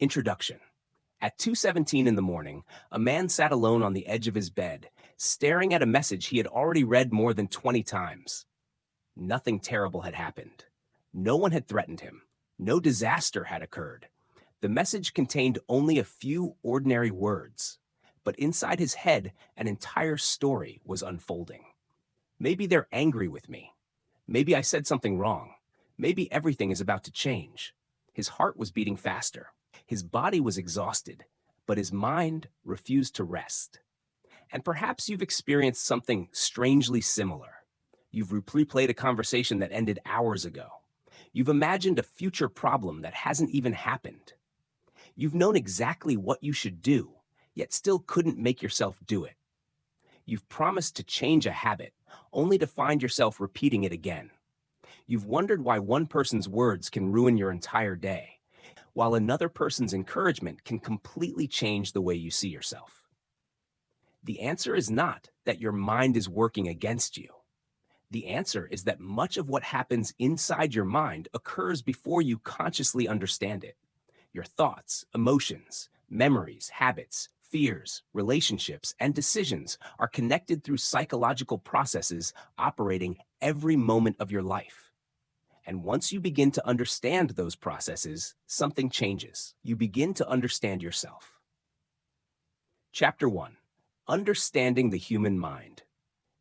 Introduction. At 2:17 in the morning, a man sat alone on the edge of his bed, staring at a message he had already read more than 20 times. Nothing terrible had happened. No one had threatened him. No disaster had occurred. The message contained only a few ordinary words, but inside his head, an entire story was unfolding. Maybe they're angry with me. Maybe I said something wrong. Maybe everything is about to change. His heart was beating faster. His body was exhausted, but his mind refused to rest. And perhaps you've experienced something strangely similar. You've replayed a conversation that ended hours ago. You've imagined a future problem that hasn't even happened. You've known exactly what you should do, yet still couldn't make yourself do it. You've promised to change a habit, only to find yourself repeating it again. You've wondered why one person's words can ruin your entire day, while another person's encouragement can completely change the way you see yourself. The answer is not that your mind is working against you. The answer is that much of what happens inside your mind occurs before you consciously understand it. Your thoughts, emotions, memories, habits, fears, relationships, and decisions are connected through psychological processes operating every moment of your life. And once you begin to understand those processes, something changes. You begin to understand yourself. Chapter 1. Understanding the Human Mind.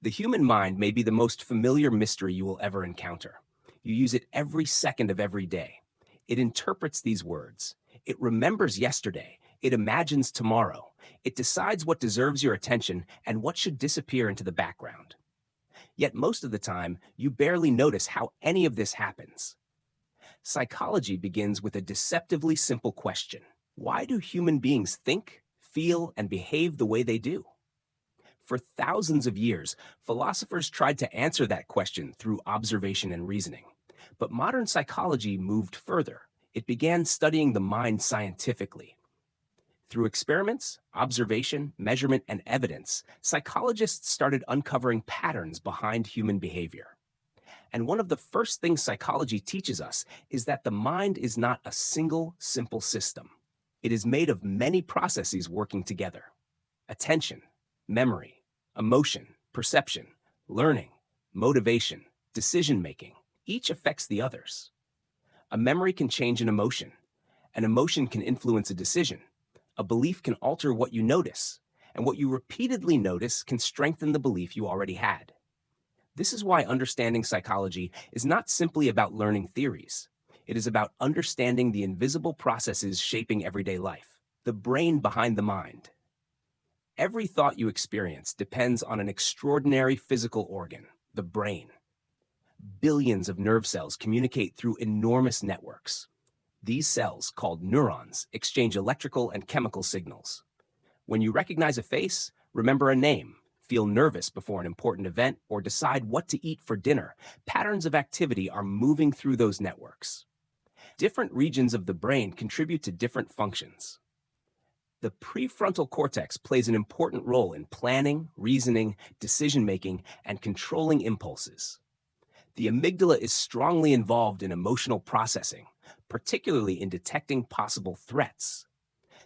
The human mind may be the most familiar mystery you will ever encounter. You use it every second of every day. It interprets these words. It remembers yesterday. It imagines tomorrow. It decides what deserves your attention and what should disappear into the background. Yet most of the time, you barely notice how any of this happens. Psychology begins with a deceptively simple question. Why do human beings think, feel, and behave the way they do? For thousands of years, philosophers tried to answer that question through observation and reasoning. But modern psychology moved further. It began studying the mind scientifically. Through experiments, observation, measurement, and evidence, psychologists started uncovering patterns behind human behavior. And one of the first things psychology teaches us is that the mind is not a single, simple system. It is made of many processes working together. Attention, memory, emotion, perception, learning, motivation, decision-making. Each affects the others. A memory can change an emotion. An emotion can influence a decision. A belief can alter what you notice, and what you repeatedly notice can strengthen the belief you already had. This is why understanding psychology is not simply about learning theories. It is about understanding the invisible processes shaping everyday life, the brain behind the mind. Every thought you experience depends on an extraordinary physical organ, the brain. Billions of nerve cells communicate through enormous networks. These cells, called neurons, exchange electrical and chemical signals. When you recognize a face, remember a name, feel nervous before an important event, or decide what to eat for dinner, patterns of activity are moving through those networks. Different regions of the brain contribute to different functions. The prefrontal cortex plays an important role in planning, reasoning, decision-making, and controlling impulses. The amygdala is strongly involved in emotional processing, particularly in detecting possible threats.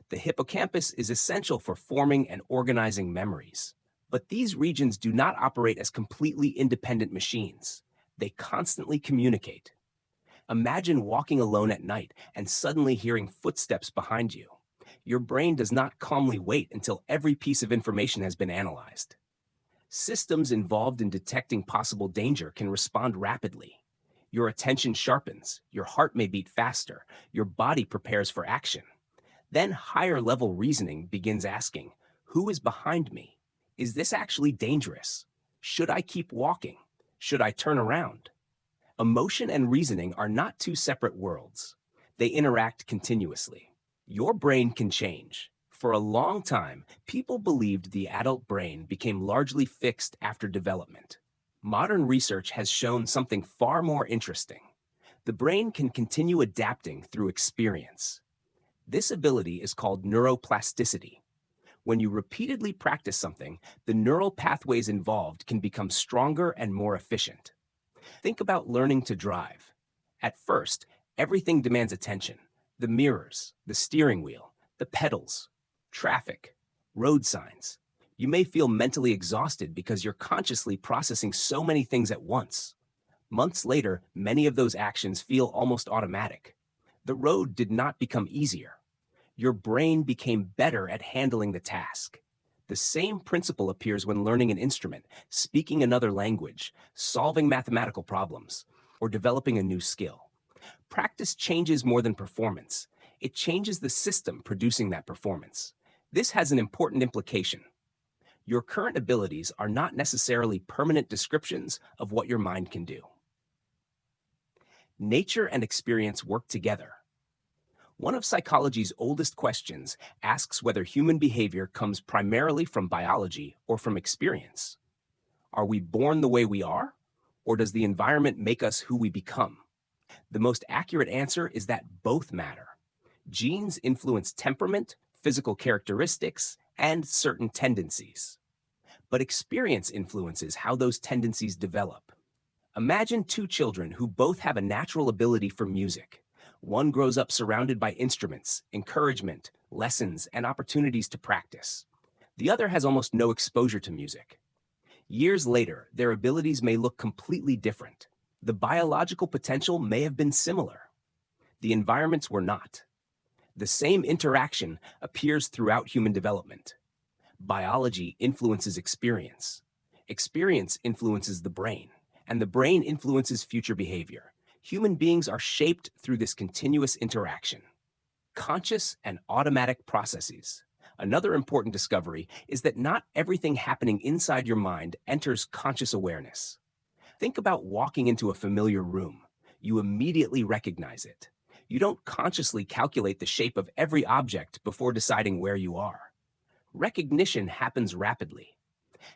The hippocampus is essential for forming and organizing memories. But these regions do not operate as completely independent machines. They constantly communicate. Imagine walking alone at night and suddenly hearing footsteps behind you. Your brain does not calmly wait until every piece of information has been analyzed. Systems involved in detecting possible danger can respond rapidly. Your attention sharpens, your heart may beat faster, your body prepares for action. Then higher-level reasoning begins asking, who is behind me? Is this actually dangerous? Should I keep walking? Should I turn around? Emotion and reasoning are not two separate worlds. They interact continuously. Your brain can change. For a long time, people believed the adult brain became largely fixed after development. Modern research has shown something far more interesting. The brain can continue adapting through experience. This ability is called neuroplasticity. When you repeatedly practice something, the neural pathways involved can become stronger and more efficient. Think about learning to drive. At first, everything demands attention. The mirrors, the steering wheel, the pedals, traffic, road signs. You may feel mentally exhausted because you're consciously processing so many things at once. Months later, many of those actions feel almost automatic. The road did not become easier. Your brain became better at handling the task. The same principle appears when learning an instrument, speaking another language, solving mathematical problems, or developing a new skill. Practice changes more than performance. It changes the system producing that performance. This has an important implication. Your current abilities are not necessarily permanent descriptions of what your mind can do. Nature and experience work together. One of psychology's oldest questions asks whether human behavior comes primarily from biology or from experience. Are we born the way we are, or does the environment make us who we become? The most accurate answer is that both matter. Genes influence temperament, physical characteristics, and certain tendencies. But experience influences how those tendencies develop. Imagine two children who both have a natural ability for music. One grows up surrounded by instruments, encouragement, lessons, and opportunities to practice. The other has almost no exposure to music. Years later, their abilities may look completely different. The biological potential may have been similar. The environments were not. The same interaction appears throughout human development. Biology influences experience. Experience influences the brain, and the brain influences future behavior. Human beings are shaped through this continuous interaction. Conscious and automatic processes. Another important discovery is that not everything happening inside your mind enters conscious awareness. Think about walking into a familiar room. You immediately recognize it. You don't consciously calculate the shape of every object before deciding where you are. Recognition happens rapidly.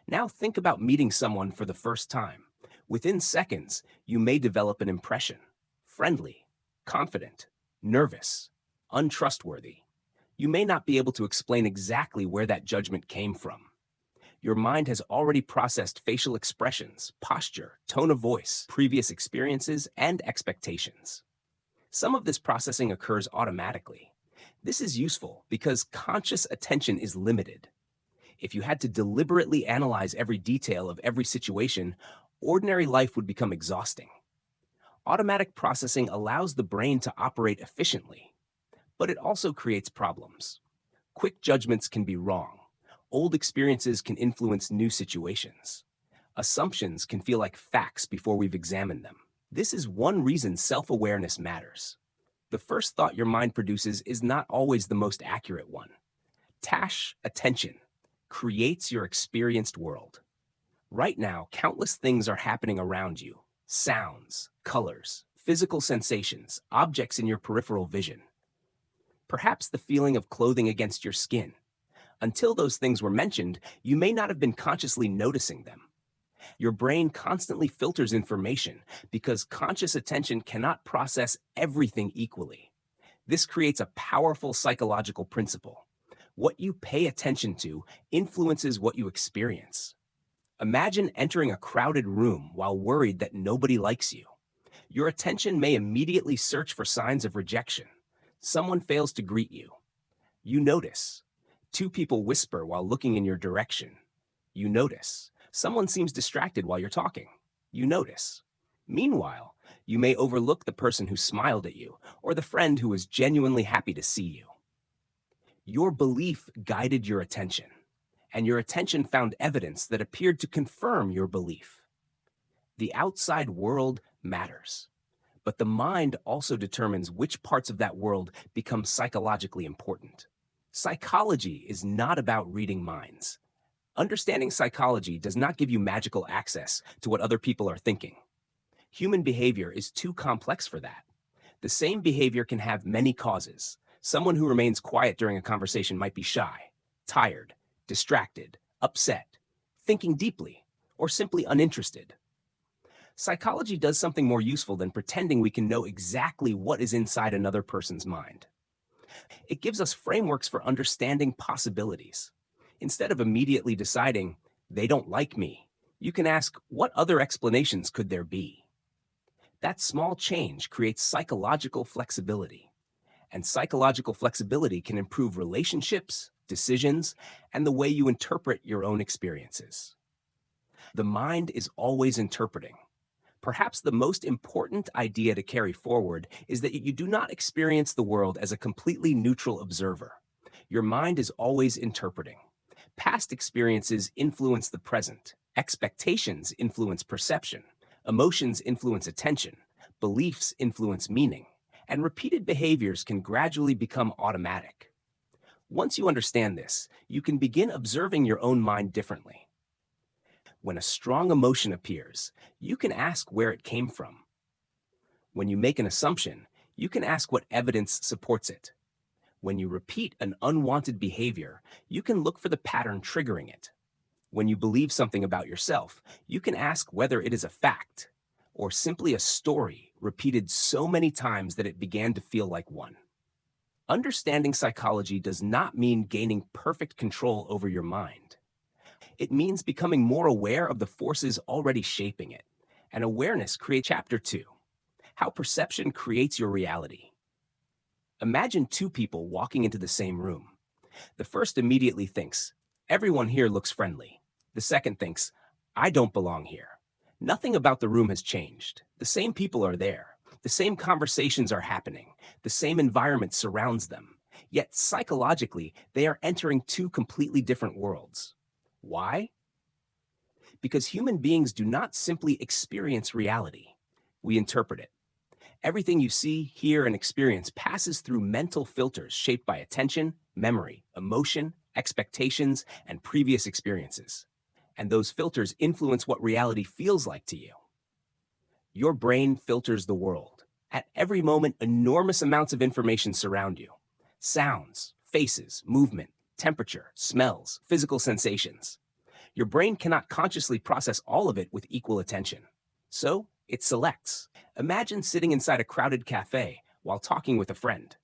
Now think about meeting someone for the first time. Within seconds, you may develop an impression. Friendly, confident, nervous, untrustworthy. You may not be able to explain exactly where that judgment came from. Your mind has already processed facial expressions, posture, tone of voice, previous experiences, and expectations. Some of this processing occurs automatically. This is useful because conscious attention is limited. If you had to deliberately analyze every detail of every situation, ordinary life would become exhausting. Automatic processing allows the brain to operate efficiently, but it also creates problems. Quick judgments can be wrong. Old experiences can influence new situations. Assumptions can feel like facts before we've examined them. This is one reason self-awareness matters. The first thought your mind produces is not always the most accurate one. Tash attention creates your experienced world. Right now, countless things are happening around you. Sounds, colors, physical sensations, objects in your peripheral vision. Perhaps the feeling of clothing against your skin. Until those things were mentioned, you may not have been consciously noticing them. Your brain constantly filters information because conscious attention cannot process everything equally. This creates a powerful psychological principle. What you pay attention to influences what you experience. Imagine entering a crowded room while worried that nobody likes you. Your attention may immediately search for signs of rejection. Someone fails to greet you. You notice. Two people whisper while looking in your direction. You notice. Someone seems distracted while you're talking. You notice. Meanwhile, you may overlook the person who smiled at you or the friend who was genuinely happy to see you. Your belief guided your attention, and your attention found evidence that appeared to confirm your belief. The outside world matters, but the mind also determines which parts of that world become psychologically important. Psychology is not about reading minds. Understanding psychology does not give you magical access to what other people are thinking. Human behavior is too complex for that. The same behavior can have many causes. Someone who remains quiet during a conversation might be shy, tired, distracted, upset, thinking deeply, or simply uninterested. Psychology does something more useful than pretending we can know exactly what is inside another person's mind. It gives us frameworks for understanding possibilities. Instead of immediately deciding, they don't like me, you can ask, what other explanations could there be? That small change creates psychological flexibility. And psychological flexibility can improve relationships, decisions, and the way you interpret your own experiences. The mind is always interpreting. Perhaps the most important idea to carry forward is that you do not experience the world as a completely neutral observer. Your mind is always interpreting. Past experiences influence the present. Expectations influence perception. Emotions influence attention. Beliefs influence meaning. And repeated behaviors can gradually become automatic. Once you understand this, you can begin observing your own mind differently. When a strong emotion appears, you can ask where it came from. When you make an assumption, you can ask what evidence supports it. When you repeat an unwanted behavior, you can look for the pattern triggering it. When you believe something about yourself, you can ask whether it is a fact or simply a story repeated so many times that it began to feel like one. Understanding psychology does not mean gaining perfect control over your mind. It means becoming more aware of the forces already shaping it. And awareness creates Chapter 2, How Perception Creates Your Reality. Imagine two people walking into the same room. The first immediately thinks, everyone here looks friendly. The second thinks, I don't belong here. Nothing about the room has changed. The same people are there. The same conversations are happening. The same environment surrounds them. Yet psychologically, they are entering two completely different worlds. Why? Because human beings do not simply experience reality. We interpret it. Everything you see, hear, and experience passes through mental filters shaped by attention, memory, emotion, expectations, and previous experiences. And those filters influence what reality feels like to you. Your brain filters the world. At every moment, enormous amounts of information surround you. Sounds, faces, movement, temperature, smells, physical sensations. Your brain cannot consciously process all of it with equal attention. So, it selects. Imagine sitting inside a crowded cafe while talking with a friend.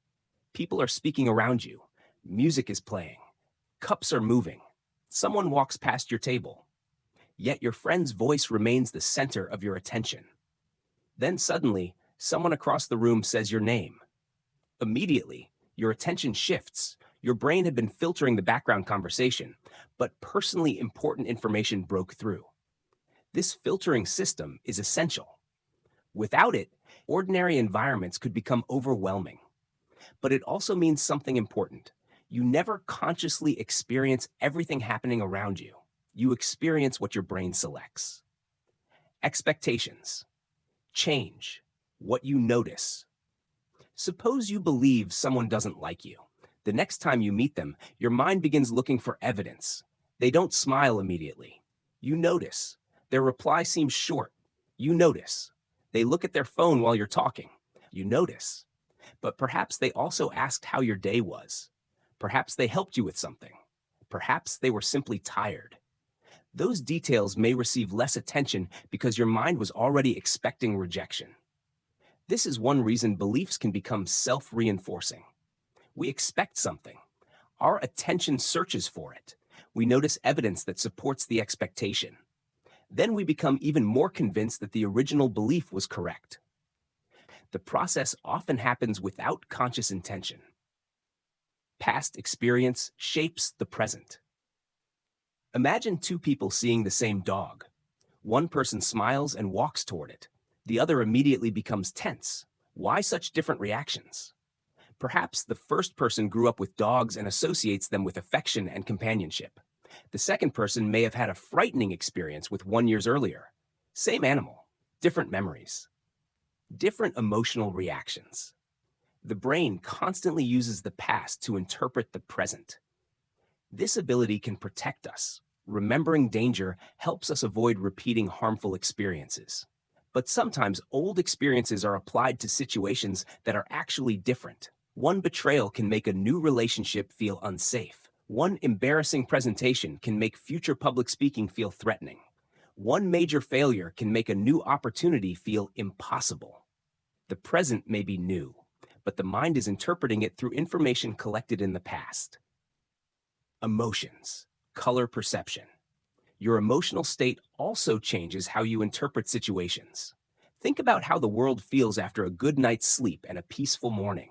People are speaking around you. Music is playing. Cups are moving. Someone walks past your table. Yet your friend's voice remains the center of your attention. Then suddenly, someone across the room says your name. Immediately, your attention shifts. Your brain had been filtering the background conversation, but personally important information broke through. This filtering system is essential. Without it, ordinary environments could become overwhelming. But it also means something important. You never consciously experience everything happening around you. You experience what your brain selects. Expectations. Change. What you notice. Suppose you believe someone doesn't like you. The next time you meet them, your mind begins looking for evidence. They don't smile immediately. You notice. Their reply seems short. You notice. They look at their phone while you're talking. You notice. But perhaps they also asked how your day was. Perhaps they helped you with something. Perhaps they were simply tired. Those details may receive less attention because your mind was already expecting rejection. This is one reason beliefs can become self-reinforcing. We expect something. Our attention searches for it. We notice evidence that supports the expectation. Then we become even more convinced that the original belief was correct. The process often happens without conscious intention. Past experience shapes the present. Imagine two people seeing the same dog. One person smiles and walks toward it. The other immediately becomes tense. Why such different reactions? Perhaps the first person grew up with dogs and associates them with affection and companionship. The second person may have had a frightening experience with one years earlier. Same animal, different memories, different emotional reactions. The brain constantly uses the past to interpret the present. This ability can protect us. Remembering danger helps us avoid repeating harmful experiences. But sometimes old experiences are applied to situations that are actually different. One betrayal can make a new relationship feel unsafe. One embarrassing presentation can make future public speaking feel threatening. One major failure can make a new opportunity feel impossible. The present may be new, but the mind is interpreting it through information collected in the past. Emotions, color perception. Your emotional state also changes how you interpret situations. Think about how the world feels after a good night's sleep and a peaceful morning.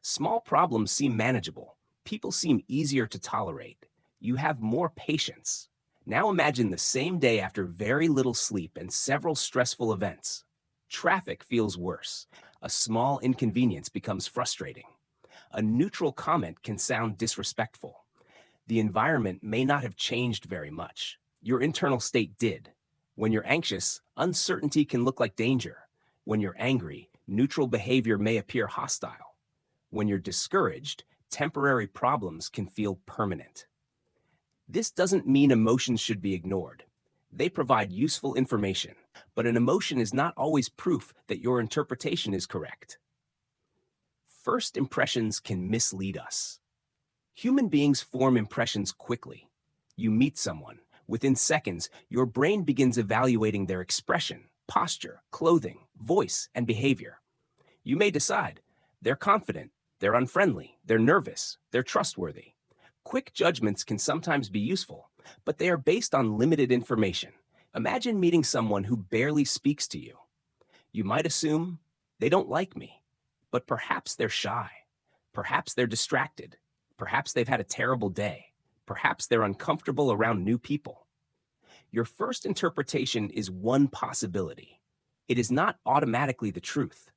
Small problems seem manageable. People seem easier to tolerate. You have more patience. Now imagine the same day after very little sleep and several stressful events. Traffic feels worse. A small inconvenience becomes frustrating. A neutral comment can sound disrespectful. The environment may not have changed very much. Your internal state did. When you're anxious, uncertainty can look like danger. When you're angry, neutral behavior may appear hostile. When you're discouraged, temporary problems can feel permanent. This doesn't mean emotions should be ignored. They provide useful information, but an emotion is not always proof that your interpretation is correct. First impressions can mislead us. Human beings form impressions quickly. You meet someone. Within seconds, your brain begins evaluating their expression, posture, clothing, voice, and behavior. You may decide, they're confident, they're unfriendly, they're nervous, they're trustworthy. Quick judgments can sometimes be useful, but they are based on limited information. Imagine meeting someone who barely speaks to you. You might assume they don't like me, but perhaps they're shy. Perhaps they're distracted. Perhaps they've had a terrible day. Perhaps they're uncomfortable around new people. Your first interpretation is one possibility. It is not automatically the truth.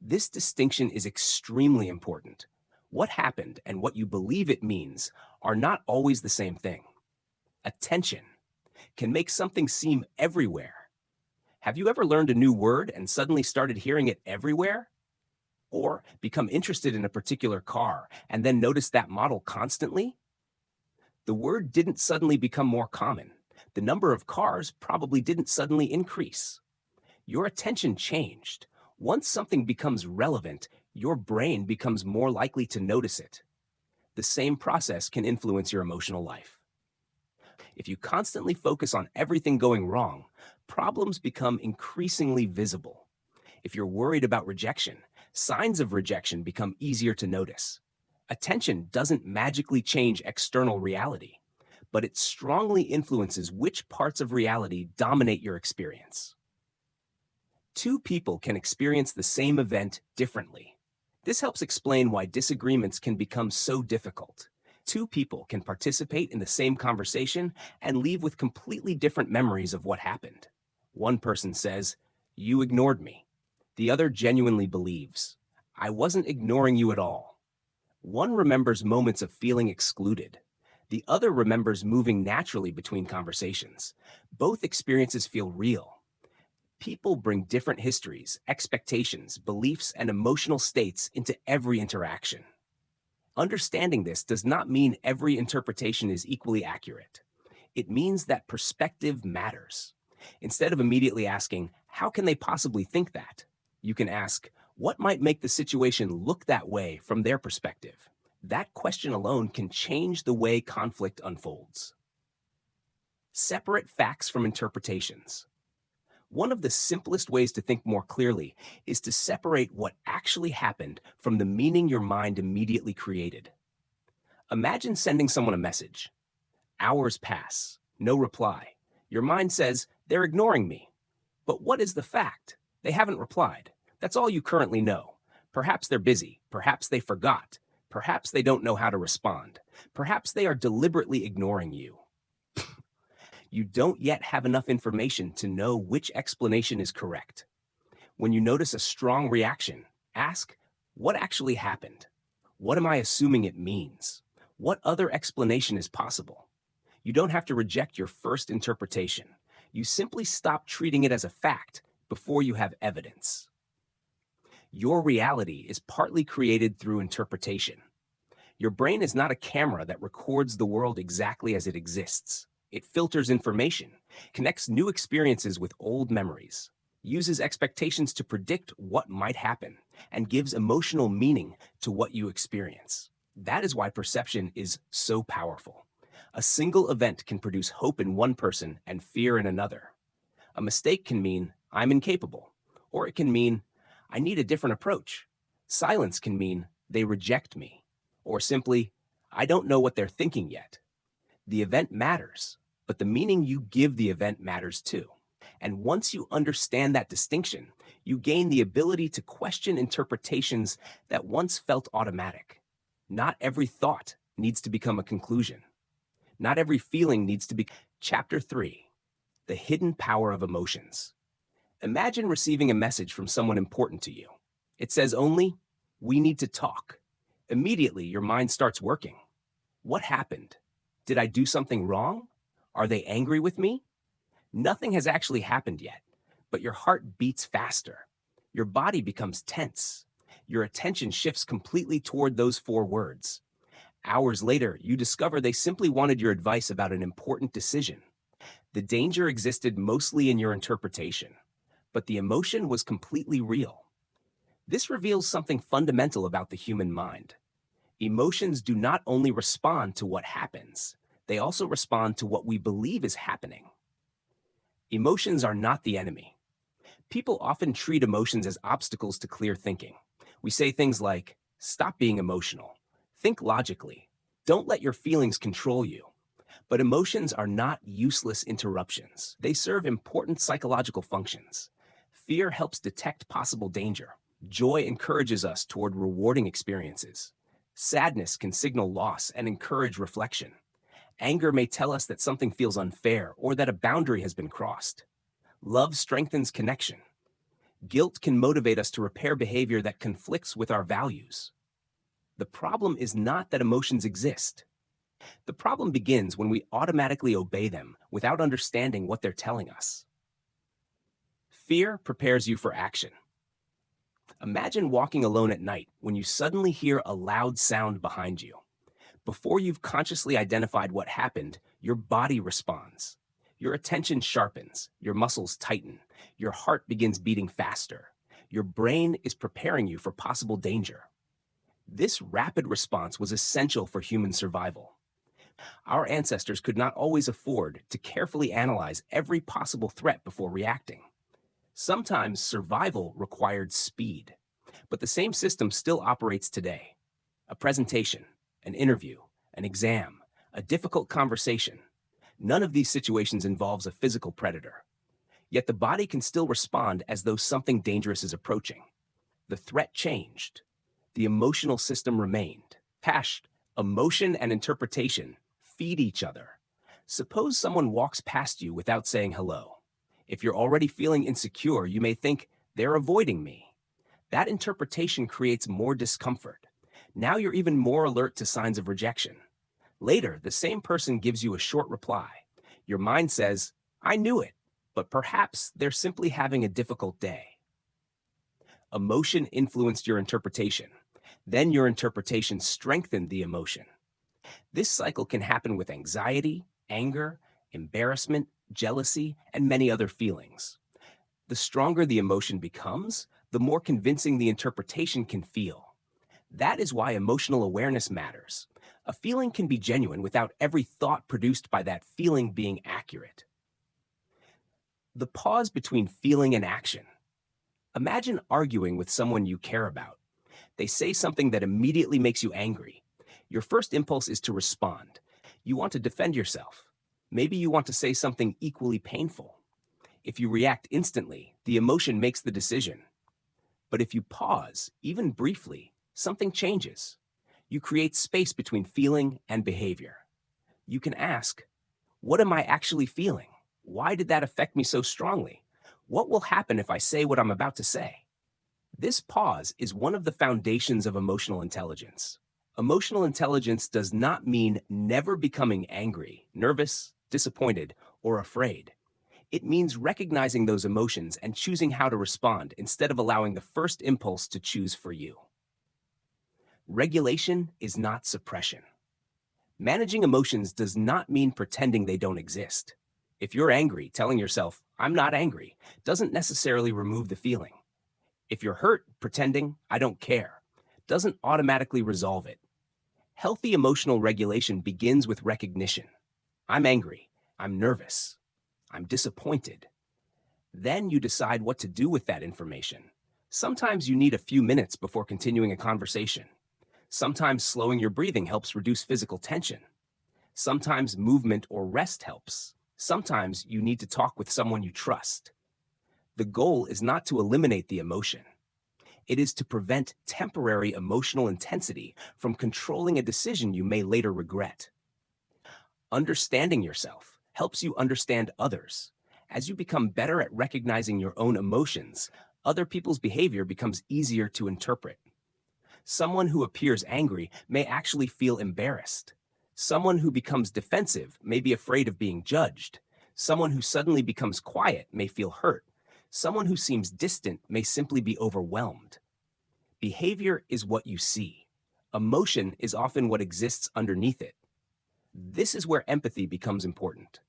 This distinction is extremely important. What happened and what you believe it means are not always the same thing. Attention can make something seem everywhere. Have you ever learned a new word and suddenly started hearing it everywhere? Or become interested in a particular car and then notice that model constantly? The word didn't suddenly become more common. The number of cars probably didn't suddenly increase. Your attention changed. Once something becomes relevant, your brain becomes more likely to notice it. The same process can influence your emotional life. If you constantly focus on everything going wrong, problems become increasingly visible. If you're worried about rejection, signs of rejection become easier to notice. Attention doesn't magically change external reality, but it strongly influences which parts of reality dominate your experience. Two people can experience the same event differently. This helps explain why disagreements can become so difficult. Two people can participate in the same conversation and leave with completely different memories of what happened. One person says, "You ignored me." The other genuinely believes, "I wasn't ignoring you at all." One remembers moments of feeling excluded. The other remembers moving naturally between conversations. Both experiences feel real. People bring different histories, expectations, beliefs, and emotional states into every interaction. Understanding this does not mean every interpretation is equally accurate. It means that perspective matters. Instead of immediately asking, "How can they possibly think that?" you can ask, "What might make the situation look that way from their perspective?" That question alone can change the way conflict unfolds. Separate facts from interpretations. One of the simplest ways to think more clearly is to separate what actually happened from the meaning your mind immediately created. Imagine sending someone a message. Hours pass, no reply. Your mind says, "They're ignoring me." But what is the fact? They haven't replied. That's all you currently know. Perhaps they're busy. Perhaps they forgot. Perhaps they don't know how to respond. Perhaps they are deliberately ignoring you. You don't yet have enough information to know which explanation is correct. When you notice a strong reaction, ask, what actually happened? What am I assuming it means? What other explanation is possible? You don't have to reject your first interpretation. You simply stop treating it as a fact before you have evidence. Your reality is partly created through interpretation. Your brain is not a camera that records the world exactly as it exists. It filters information, connects new experiences with old memories, uses expectations to predict what might happen, and gives emotional meaning to what you experience. That is why perception is so powerful. A single event can produce hope in one person and fear in another. A mistake can mean, "I'm incapable," or it can mean, "I need a different approach." Silence can mean, "They reject me," or simply, "I don't know what they're thinking yet." The event matters, but the meaning you give the event matters too. And once you understand that distinction, you gain the ability to question interpretations that once felt automatic. Not every thought needs to become a conclusion. Not every feeling needs to be. Chapter 3: The Hidden Power of Emotions. Imagine receiving a message from someone important to you. It says only, "We need to talk." Immediately, your mind starts working. What happened? Did I do something wrong? Are they angry with me? Nothing has actually happened yet, but your heart beats faster. Your body becomes tense. Your attention shifts completely toward those four words. Hours later, you discover they simply wanted your advice about an important decision. The danger existed mostly in your interpretation, but the emotion was completely real. This reveals something fundamental about the human mind. Emotions do not only respond to what happens, they also respond to what we believe is happening. Emotions are not the enemy. People often treat emotions as obstacles to clear thinking. We say things like, "Stop being emotional. Think logically. Don't let your feelings control you." But emotions are not useless interruptions. They serve important psychological functions. Fear helps detect possible danger. Joy encourages us toward rewarding experiences. Sadness can signal loss and encourage reflection. Anger may tell us that something feels unfair or that a boundary has been crossed. Love strengthens connection. Guilt can motivate us to repair behavior that conflicts with our values. The problem is not that emotions exist. The problem begins when we automatically obey them without understanding what they're telling us. Fear prepares you for action. Imagine walking alone at night when you suddenly hear a loud sound behind you. Before you've consciously identified what happened, your body responds. Your attention sharpens, your muscles tighten, your heart begins beating faster. Your brain is preparing you for possible danger. This rapid response was essential for human survival. Our ancestors could not always afford to carefully analyze every possible threat before reacting. Sometimes survival required speed, but the same system still operates today. A presentation, an interview, an exam, a difficult conversation. None of these situations involves a physical predator. Yet the body can still respond as though something dangerous is approaching. The threat changed. The emotional system remained. Emotion and interpretation feed each other. Suppose someone walks past you without saying hello. If you're already feeling insecure, you may think, "They're avoiding me." That interpretation creates more discomfort. Now you're even more alert to signs of rejection. Later, the same person gives you a short reply. Your mind says, "I knew it," but perhaps they're simply having a difficult day. Emotion influenced your interpretation. Then your interpretation strengthened the emotion. This cycle can happen with anxiety, anger, embarrassment, jealousy, and many other feelings. The stronger the emotion becomes, the more convincing the interpretation can feel. That is why emotional awareness matters. A feeling can be genuine without every thought produced by that feeling being accurate. The pause between feeling and action. Imagine arguing with someone you care about. They say something that immediately makes you angry. Your first impulse is to respond. You want to defend yourself. Maybe you want to say something equally painful. If you react instantly, the emotion makes the decision. But if you pause, even briefly, something changes. You create space between feeling and behavior. You can ask, "What am I actually feeling? Why did that affect me so strongly? What will happen if I say what I'm about to say?" This pause is one of the foundations of emotional intelligence. Emotional intelligence does not mean never becoming angry, nervous, disappointed, or afraid. It means recognizing those emotions and choosing how to respond instead of allowing the first impulse to choose for you. Regulation is not suppression. Managing emotions does not mean pretending they don't exist. If you're angry, telling yourself, "I'm not angry," doesn't necessarily remove the feeling. If you're hurt, pretending, "I don't care," doesn't automatically resolve it. Healthy emotional regulation begins with recognition. I'm angry. I'm nervous. I'm disappointed. Then you decide what to do with that information. Sometimes you need a few minutes before continuing a conversation. Sometimes slowing your breathing helps reduce physical tension. Sometimes movement or rest helps. Sometimes you need to talk with someone you trust. The goal is not to eliminate the emotion. It is to prevent temporary emotional intensity from controlling a decision you may later regret. Understanding yourself helps you understand others. As you become better at recognizing your own emotions, other people's behavior becomes easier to interpret. Someone who appears angry may actually feel embarrassed. Someone who becomes defensive may be afraid of being judged. Someone who suddenly becomes quiet may feel hurt. Someone who seems distant may simply be overwhelmed. Behavior is what you see. Emotion is often what exists underneath it. This is where empathy becomes important.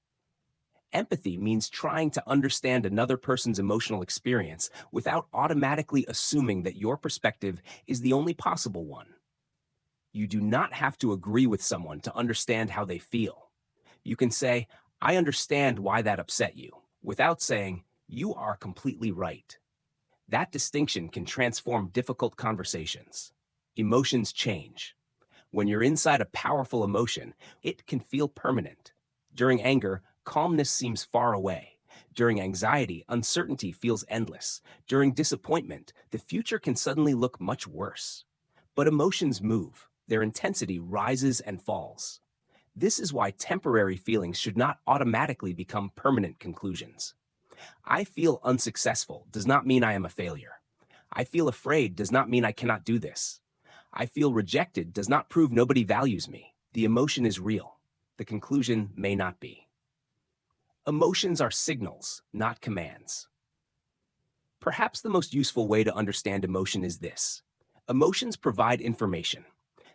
Empathy means trying to understand another person's emotional experience without automatically assuming that your perspective is the only possible one. You do not have to agree with someone to understand how they feel. You can say, "I understand why that upset you," without saying, "You are completely right." That distinction can transform difficult conversations. Emotions change. When you're inside a powerful emotion, it can feel permanent. During anger, calmness seems far away. During anxiety, uncertainty feels endless. During disappointment, the future can suddenly look much worse. But emotions move. Their intensity rises and falls. This is why temporary feelings should not automatically become permanent conclusions. I feel unsuccessful does not mean I am a failure. I feel afraid does not mean I cannot do this. I feel rejected does not prove nobody values me. The emotion is real. The conclusion may not be. Emotions are signals, not commands. Perhaps the most useful way to understand emotion is this. Emotions provide information.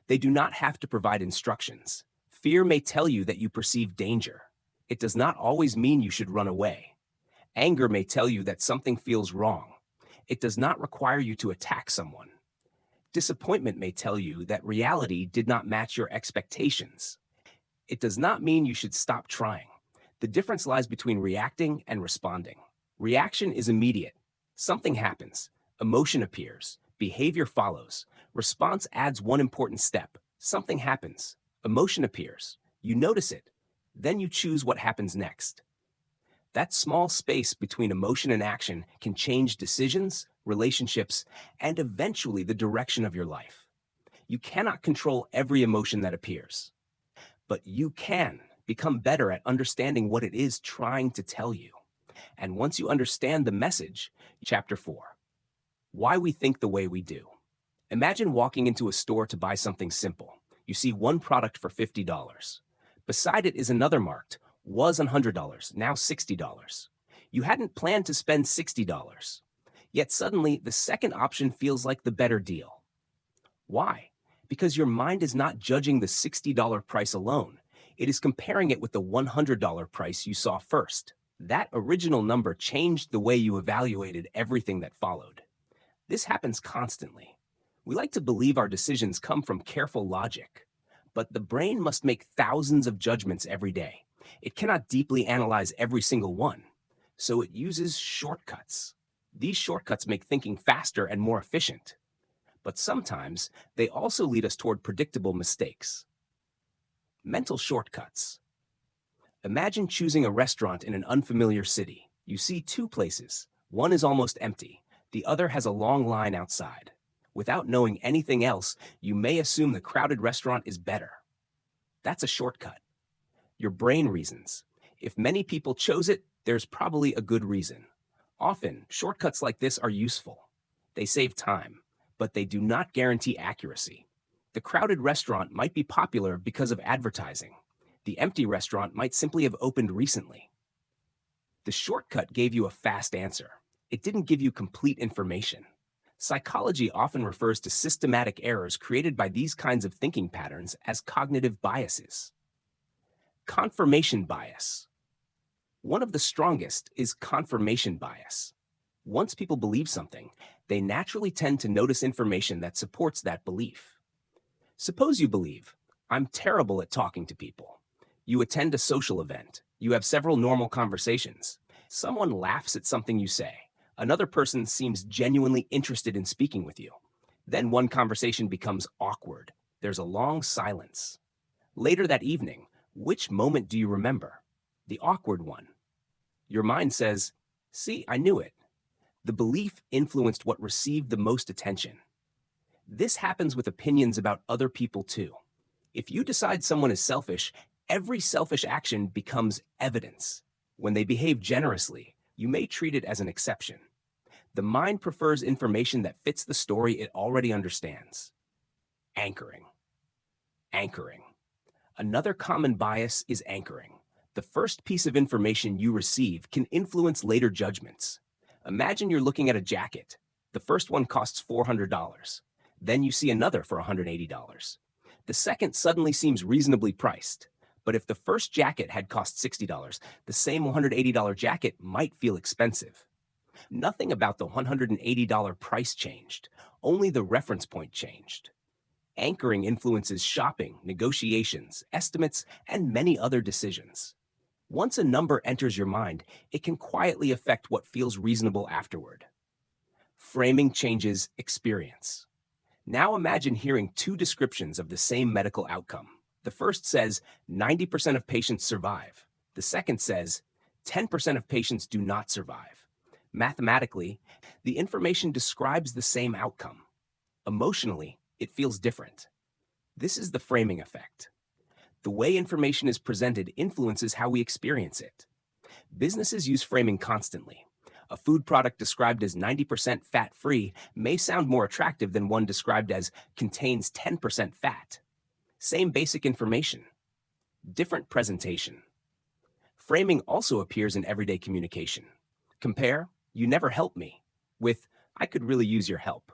They do not have to provide instructions. Fear may tell you that you perceive danger. It does not always mean you should run away. Anger may tell you that something feels wrong. It does not require you to attack someone. Disappointment may tell you that reality did not match your expectations. It does not mean you should stop trying. The difference lies between reacting and responding. Reaction is immediate. Something happens. Emotion appears. Behavior follows. Response adds one important step. Something happens. Emotion appears. You notice it. Then you choose what happens next. That small space between emotion and action can change decisions, relationships, and eventually the direction of your life. You cannot control every emotion that appears, but you can become better at understanding what it is trying to tell you. And once you understand the message, Chapter 4, Why We Think the Way We Do. Imagine walking into a store to buy something simple. You see one product for $50. Beside it is another marked, was $100, now $60. You hadn't planned to spend $60. Yet suddenly, the second option feels like the better deal. Why? Because your mind is not judging the $60 price alone. It is comparing it with the $100 price you saw first. That original number changed the way you evaluated everything that followed. This happens constantly. We like to believe our decisions come from careful logic, but the brain must make thousands of judgments every day. It cannot deeply analyze every single one, so it uses shortcuts. These shortcuts make thinking faster and more efficient, but sometimes they also lead us toward predictable mistakes. Mental shortcuts. Imagine choosing a restaurant in an unfamiliar city. You see two places. One is almost empty. The other has a long line outside. Without knowing anything else, you may assume the crowded restaurant is better. That's a shortcut. Your brain reasons. If many people chose it, there's probably a good reason. Often, shortcuts like this are useful. They save time, but they do not guarantee accuracy. The crowded restaurant might be popular because of advertising. The empty restaurant might simply have opened recently. The shortcut gave you a fast answer. It didn't give you complete information. Psychology often refers to systematic errors created by these kinds of thinking patterns as cognitive biases. Confirmation bias. One of the strongest is confirmation bias. Once people believe something, they naturally tend to notice information that supports that belief. Suppose you believe, "I'm terrible at talking to people." You attend a social event. You have several normal conversations. Someone laughs at something you say. Another person seems genuinely interested in speaking with you. Then one conversation becomes awkward. There's a long silence. Later that evening, which moment do you remember? The awkward one. Your mind says, "See, I knew it." The belief influenced what received the most attention. This happens with opinions about other people too. If you decide someone is selfish, every selfish action becomes evidence. When they behave generously, you may treat it as an exception. The mind prefers information that fits the story it already understands. Anchoring. Anchoring. Another common bias is anchoring. The first piece of information you receive can influence later judgments. Imagine you're looking at a jacket. The first one costs $400. Then you see another for $180. The second suddenly seems reasonably priced. But if the first jacket had cost $60, the same $180 jacket might feel expensive. Nothing about the $180 price changed, only the reference point changed. Anchoring influences shopping, negotiations, estimates, and many other decisions. Once a number enters your mind, it can quietly affect what feels reasonable afterward. Framing changes experience. Now imagine hearing two descriptions of the same medical outcome. The first says 90% of patients survive. The second says 10% of patients do not survive. Mathematically, the information describes the same outcome. Emotionally, it feels different. This is the framing effect. The way information is presented influences how we experience it. Businesses use framing constantly. A food product described as 90% fat-free may sound more attractive than one described as contains 10% fat. Same basic information, different presentation. Framing also appears in everyday communication. Compare, "You never help me," with "I could really use your help."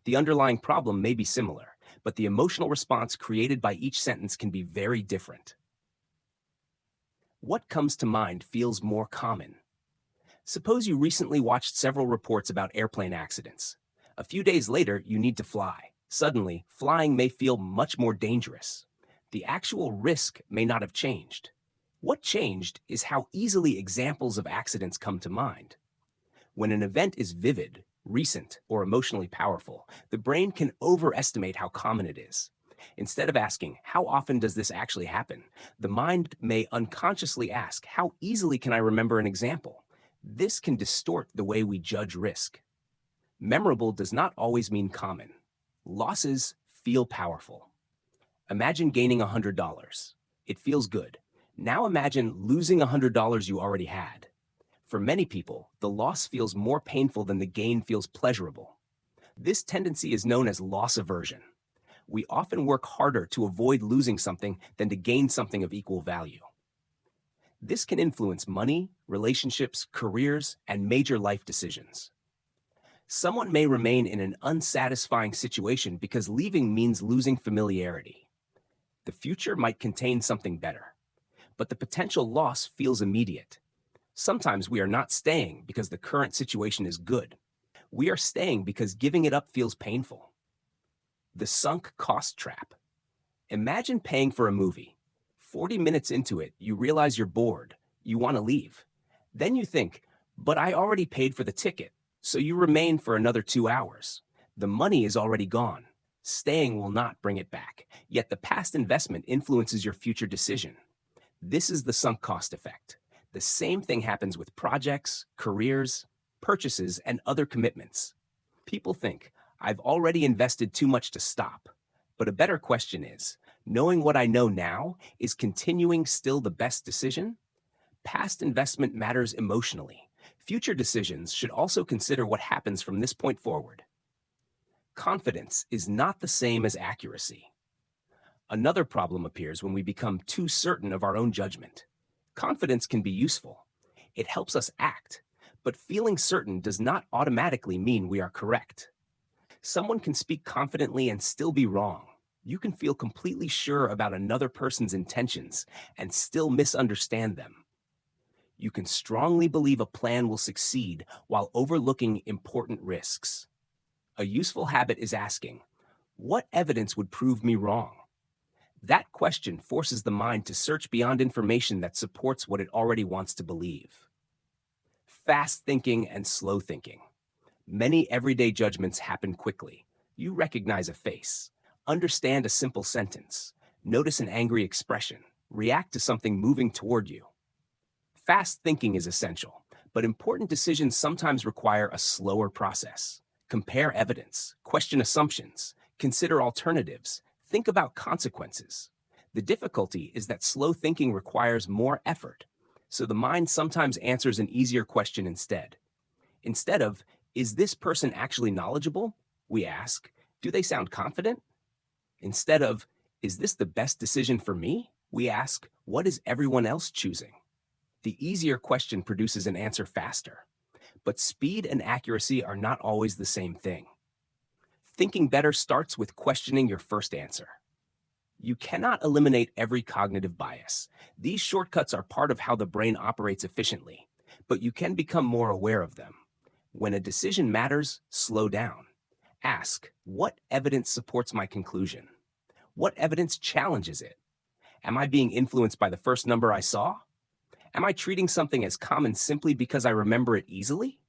The underlying problem may be similar, but the emotional response created by each sentence can be very different. What comes to mind feels more common. Suppose you recently watched several reports about airplane accidents. A few days later, you need to fly. Suddenly, flying may feel much more dangerous. The actual risk may not have changed. What changed is how easily examples of accidents come to mind. When an event is vivid, recent, or emotionally powerful, the brain can overestimate how common it is. Instead of asking, "How often does this actually happen?" the mind may unconsciously ask, "How easily can I remember an example?" This can distort the way we judge risk. Memorable does not always mean common. Losses feel powerful. Imagine gaining $100. It feels good. Now imagine losing $100 you already had. For many people, the loss feels more painful than the gain feels pleasurable. This tendency is known as loss aversion. We often work harder to avoid losing something than to gain something of equal value. This can influence money, relationships, careers, and major life decisions. Someone may remain in an unsatisfying situation because leaving means losing familiarity. The future might contain something better, but the potential loss feels immediate. Sometimes we are not staying because the current situation is good. We are staying because giving it up feels painful. The sunk cost trap. Imagine paying for a movie. 40 minutes into it, you realize you're bored. You want to leave. Then you think, "But I already paid for the ticket." So you remain for another 2 hours. The money is already gone. Staying will not bring it back, yet the past investment influences your future decision. This is the sunk cost effect. The same thing happens with projects, careers, purchases, and other commitments. People think, "I've already invested too much to stop." But a better question is, knowing what I know now, is continuing still the best decision? Past investment matters emotionally. Future decisions should also consider what happens from this point forward. Confidence is not the same as accuracy. Another problem appears when we become too certain of our own judgment. Confidence can be useful. It helps us act, but feeling certain does not automatically mean we are correct. Someone can speak confidently and still be wrong. You can feel completely sure about another person's intentions and still misunderstand them. You can strongly believe a plan will succeed while overlooking important risks. A useful habit is asking, "What evidence would prove me wrong?" That question forces the mind to search beyond information that supports what it already wants to believe. Fast thinking and slow thinking. Many everyday judgments happen quickly. You recognize a face, understand a simple sentence, notice an angry expression, react to something moving toward you. Fast thinking is essential, but important decisions sometimes require a slower process. Compare evidence, question assumptions, consider alternatives, think about consequences. The difficulty is that slow thinking requires more effort, so the mind sometimes answers an easier question instead. Instead of, is this person actually knowledgeable? We ask, do they sound confident? Instead of, is this the best decision for me? We ask, what is everyone else choosing? The easier question produces an answer faster, but speed and accuracy are not always the same thing. Thinking better starts with questioning your first answer. You cannot eliminate every cognitive bias. These shortcuts are part of how the brain operates efficiently, but you can become more aware of them. When a decision matters, slow down. Ask, what evidence supports my conclusion? What evidence challenges it? Am I being influenced by the first number I saw? Am I treating something as common simply because I remember it easily?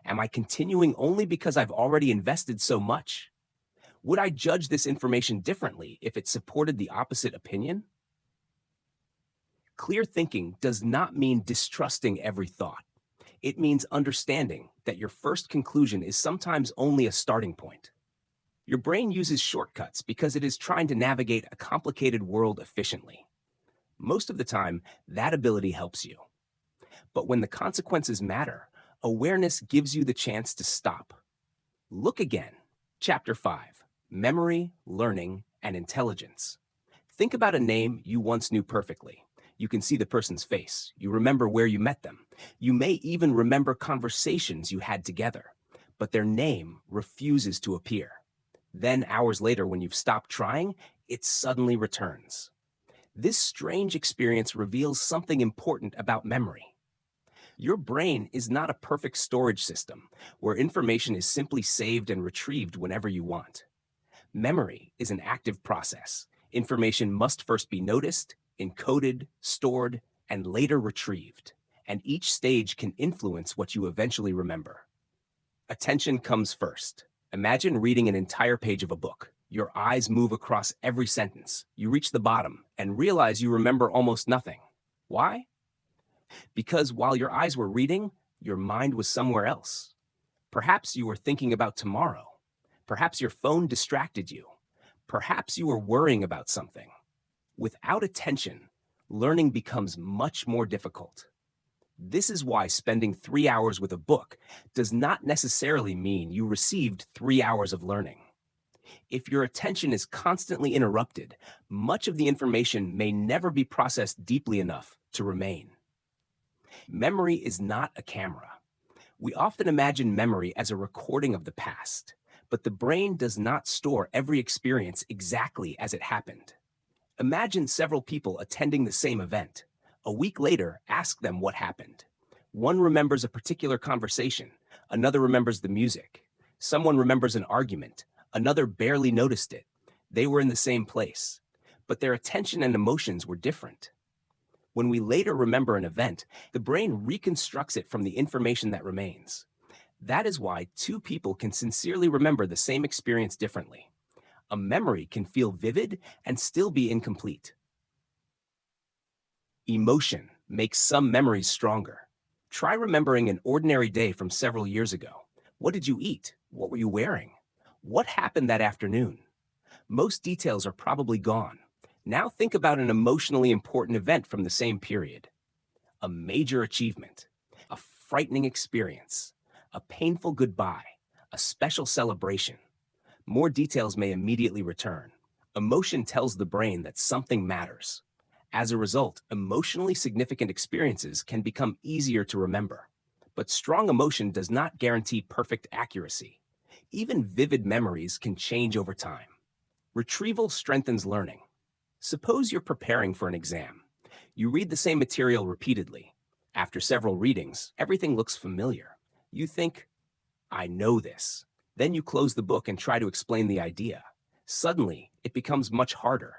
Am I continuing only because I've already invested so much? Would I judge this information differently if it supported the opposite opinion? Clear thinking does not mean distrusting every thought. It means understanding that your first conclusion is sometimes only a starting point. Your brain uses shortcuts because it is trying to navigate a complicated world efficiently. Most of the time, that ability helps you. But when the consequences matter, awareness gives you the chance to stop. Look again. Chapter 5, Memory, Learning, and Intelligence. Think about a name you once knew perfectly. You can see the person's face. You remember where you met them. You may even remember conversations you had together. But their name refuses to appear. Then, hours later, when you've stopped trying, it suddenly returns. This strange experience reveals something important about memory. Your brain is not a perfect storage system where information is simply saved and retrieved whenever you want. Memory is an active process. Information must first be noticed, encoded, stored, and later retrieved. And each stage can influence what you eventually remember. Attention comes first. Imagine reading an entire page of a book. Your eyes move across every sentence. You reach the bottom and realize you remember almost nothing. Why? Because while your eyes were reading, your mind was somewhere else. Perhaps you were thinking about tomorrow. Perhaps your phone distracted you. Perhaps you were worrying about something. Without attention, learning becomes much more difficult. This is why spending 3 hours with a book does not necessarily mean you received 3 hours of learning. If your attention is constantly interrupted, much of the information may never be processed deeply enough to remain. Memory is not a camera. We often imagine memory as a recording of the past, but the brain does not store every experience exactly as it happened. Imagine several people attending the same event. A week later, ask them what happened. One remembers a particular conversation, another remembers the music. Someone remembers an argument, another barely noticed it. They were in the same place, but their attention and emotions were different. When we later remember an event, the brain reconstructs it from the information that remains. That is why two people can sincerely remember the same experience differently. A memory can feel vivid and still be incomplete. Emotion makes some memories stronger. Try remembering an ordinary day from several years ago. What did you eat? What were you wearing? What happened that afternoon? Most details are probably gone. Now think about an emotionally important event from the same period. A major achievement, a frightening experience, a painful goodbye, a special celebration. More details may immediately return. Emotion tells the brain that something matters. As a result, emotionally significant experiences can become easier to remember. But strong emotion does not guarantee perfect accuracy. Even vivid memories can change over time. Retrieval strengthens learning. Suppose you're preparing for an exam. You read the same material repeatedly. After several readings, everything looks familiar. You think, I know this. Then you close the book and try to explain the idea. Suddenly, it becomes much harder.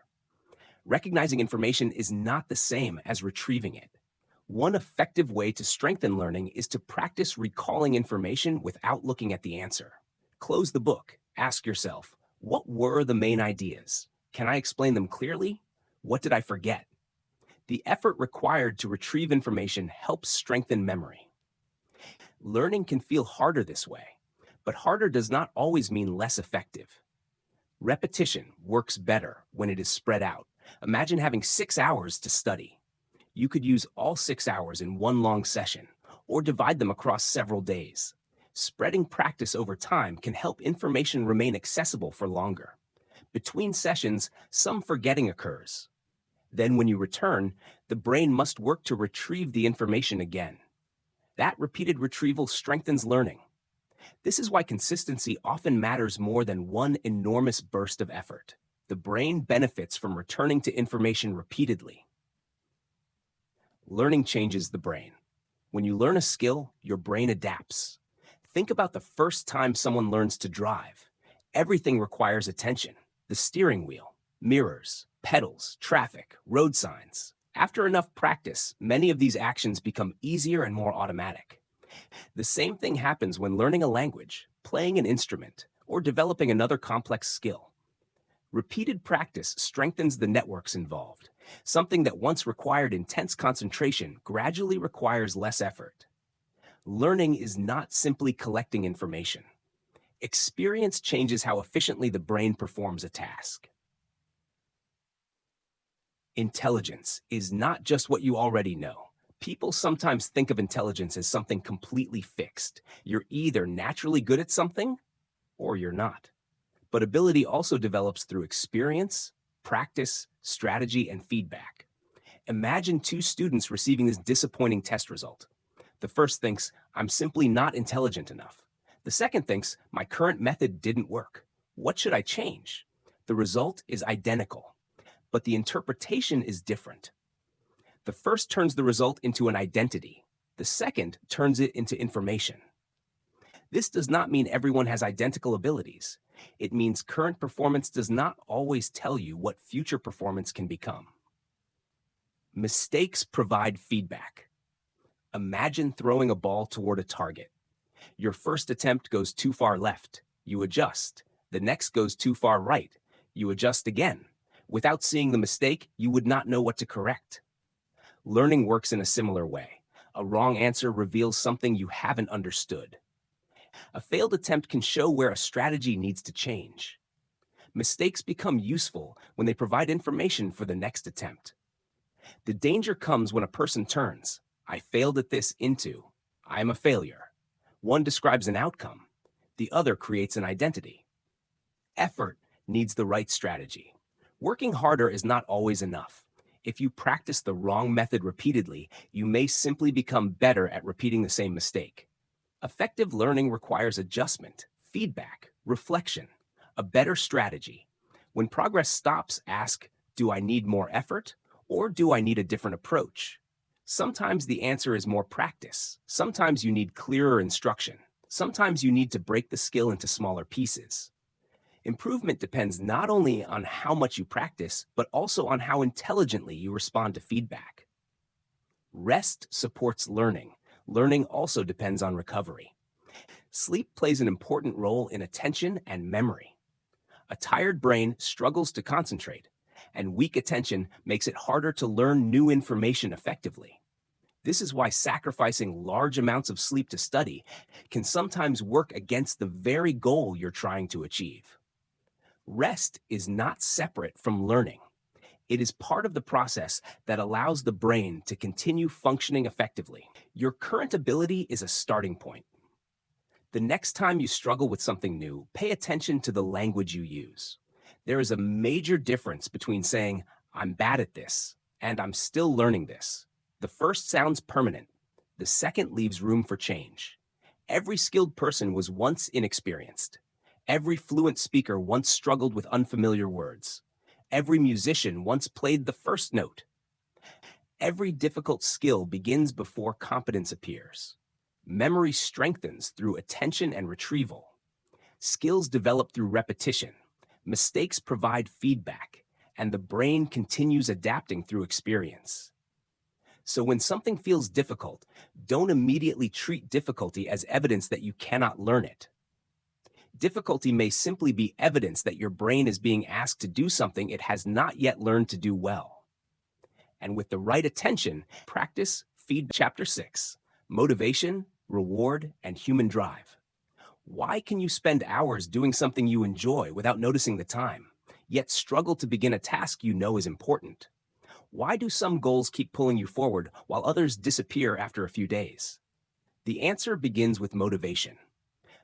Recognizing information is not the same as retrieving it. One effective way to strengthen learning is to practice recalling information without looking at the answer. Close the book. Ask yourself, what were the main ideas? Can I explain them clearly? What did I forget? The effort required to retrieve information helps strengthen memory. Learning can feel harder this way, but harder does not always mean less effective. Repetition works better when it is spread out. Imagine having 6 hours to study. You could use all 6 hours in one long session, or divide them across several days. Spreading practice over time can help information remain accessible for longer. Between sessions, some forgetting occurs. Then when you return, the brain must work to retrieve the information again. That repeated retrieval strengthens learning. This is why consistency often matters more than one enormous burst of effort. The brain benefits from returning to information repeatedly. Learning changes the brain. When you learn a skill, your brain adapts. Think about the first time someone learns to drive. Everything requires attention: the steering wheel, mirrors, pedals, traffic, road signs. After enough practice, many of these actions become easier and more automatic. The same thing happens when learning a language, playing an instrument, or developing another complex skill. Repeated practice strengthens the networks involved. Something that once required intense concentration gradually requires less effort. Learning is not simply collecting information. Experience changes how efficiently the brain performs a task. Intelligence is not just what you already know. People sometimes think of intelligence as something completely fixed. You're either naturally good at something or you're not. But ability also develops through experience, practice, strategy, and feedback. Imagine two students receiving this disappointing test result. The first thinks, "I'm simply not intelligent enough." The second thinks, "My current method didn't work. What should I change?" The result is identical, but the interpretation is different. The first turns the result into an identity. The second turns it into information. This does not mean everyone has identical abilities. It means current performance does not always tell you what future performance can become. Mistakes provide feedback. Imagine throwing a ball toward a target. Your first attempt goes too far left. You adjust. The next goes too far right. You adjust again. Without seeing the mistake, you would not know what to correct. Learning works in a similar way. A wrong answer reveals something you haven't understood. A failed attempt can show where a strategy needs to change. Mistakes become useful when they provide information for the next attempt. The danger comes when a person turns, "I failed at this," into, "I am a failure." One describes an outcome. The other creates an identity. Effort needs the right strategy. Working harder is not always enough. If you practice the wrong method repeatedly, you may simply become better at repeating the same mistake. Effective learning requires adjustment, feedback, reflection, a better strategy. When progress stops, ask, "Do I need more effort, or do I need a different approach?" Sometimes the answer is more practice. Sometimes you need clearer instruction. Sometimes you need to break the skill into smaller pieces. Improvement depends not only on how much you practice, but also on how intelligently you respond to feedback. Rest supports learning. Learning also depends on recovery. Sleep plays an important role in attention and memory. A tired brain struggles to concentrate, and weak attention makes it harder to learn new information effectively. This is why sacrificing large amounts of sleep to study can sometimes work against the very goal you're trying to achieve. Rest is not separate from learning. It is part of the process that allows the brain to continue functioning effectively. Your current ability is a starting point. The next time you struggle with something new, pay attention to the language you use. There is a major difference between saying, "I'm bad at this," and "I'm still learning this." The first sounds permanent. The second leaves room for change. Every skilled person was once inexperienced. Every fluent speaker once struggled with unfamiliar words. Every musician once played the first note. Every difficult skill begins before competence appears. Memory strengthens through attention and retrieval. Skills develop through repetition. Mistakes provide feedback, and the brain continues adapting through experience. So when something feels difficult, don't immediately treat difficulty as evidence that you cannot learn it. Difficulty may simply be evidence that your brain is being asked to do something it has not yet learned to do well. And with the right attention, practice feed chapter 6, motivation, reward, and human drive. Why can you spend hours doing something you enjoy without noticing the time, yet struggle to begin a task you know is important? Why do some goals keep pulling you forward while others disappear after a few days? The answer begins with motivation.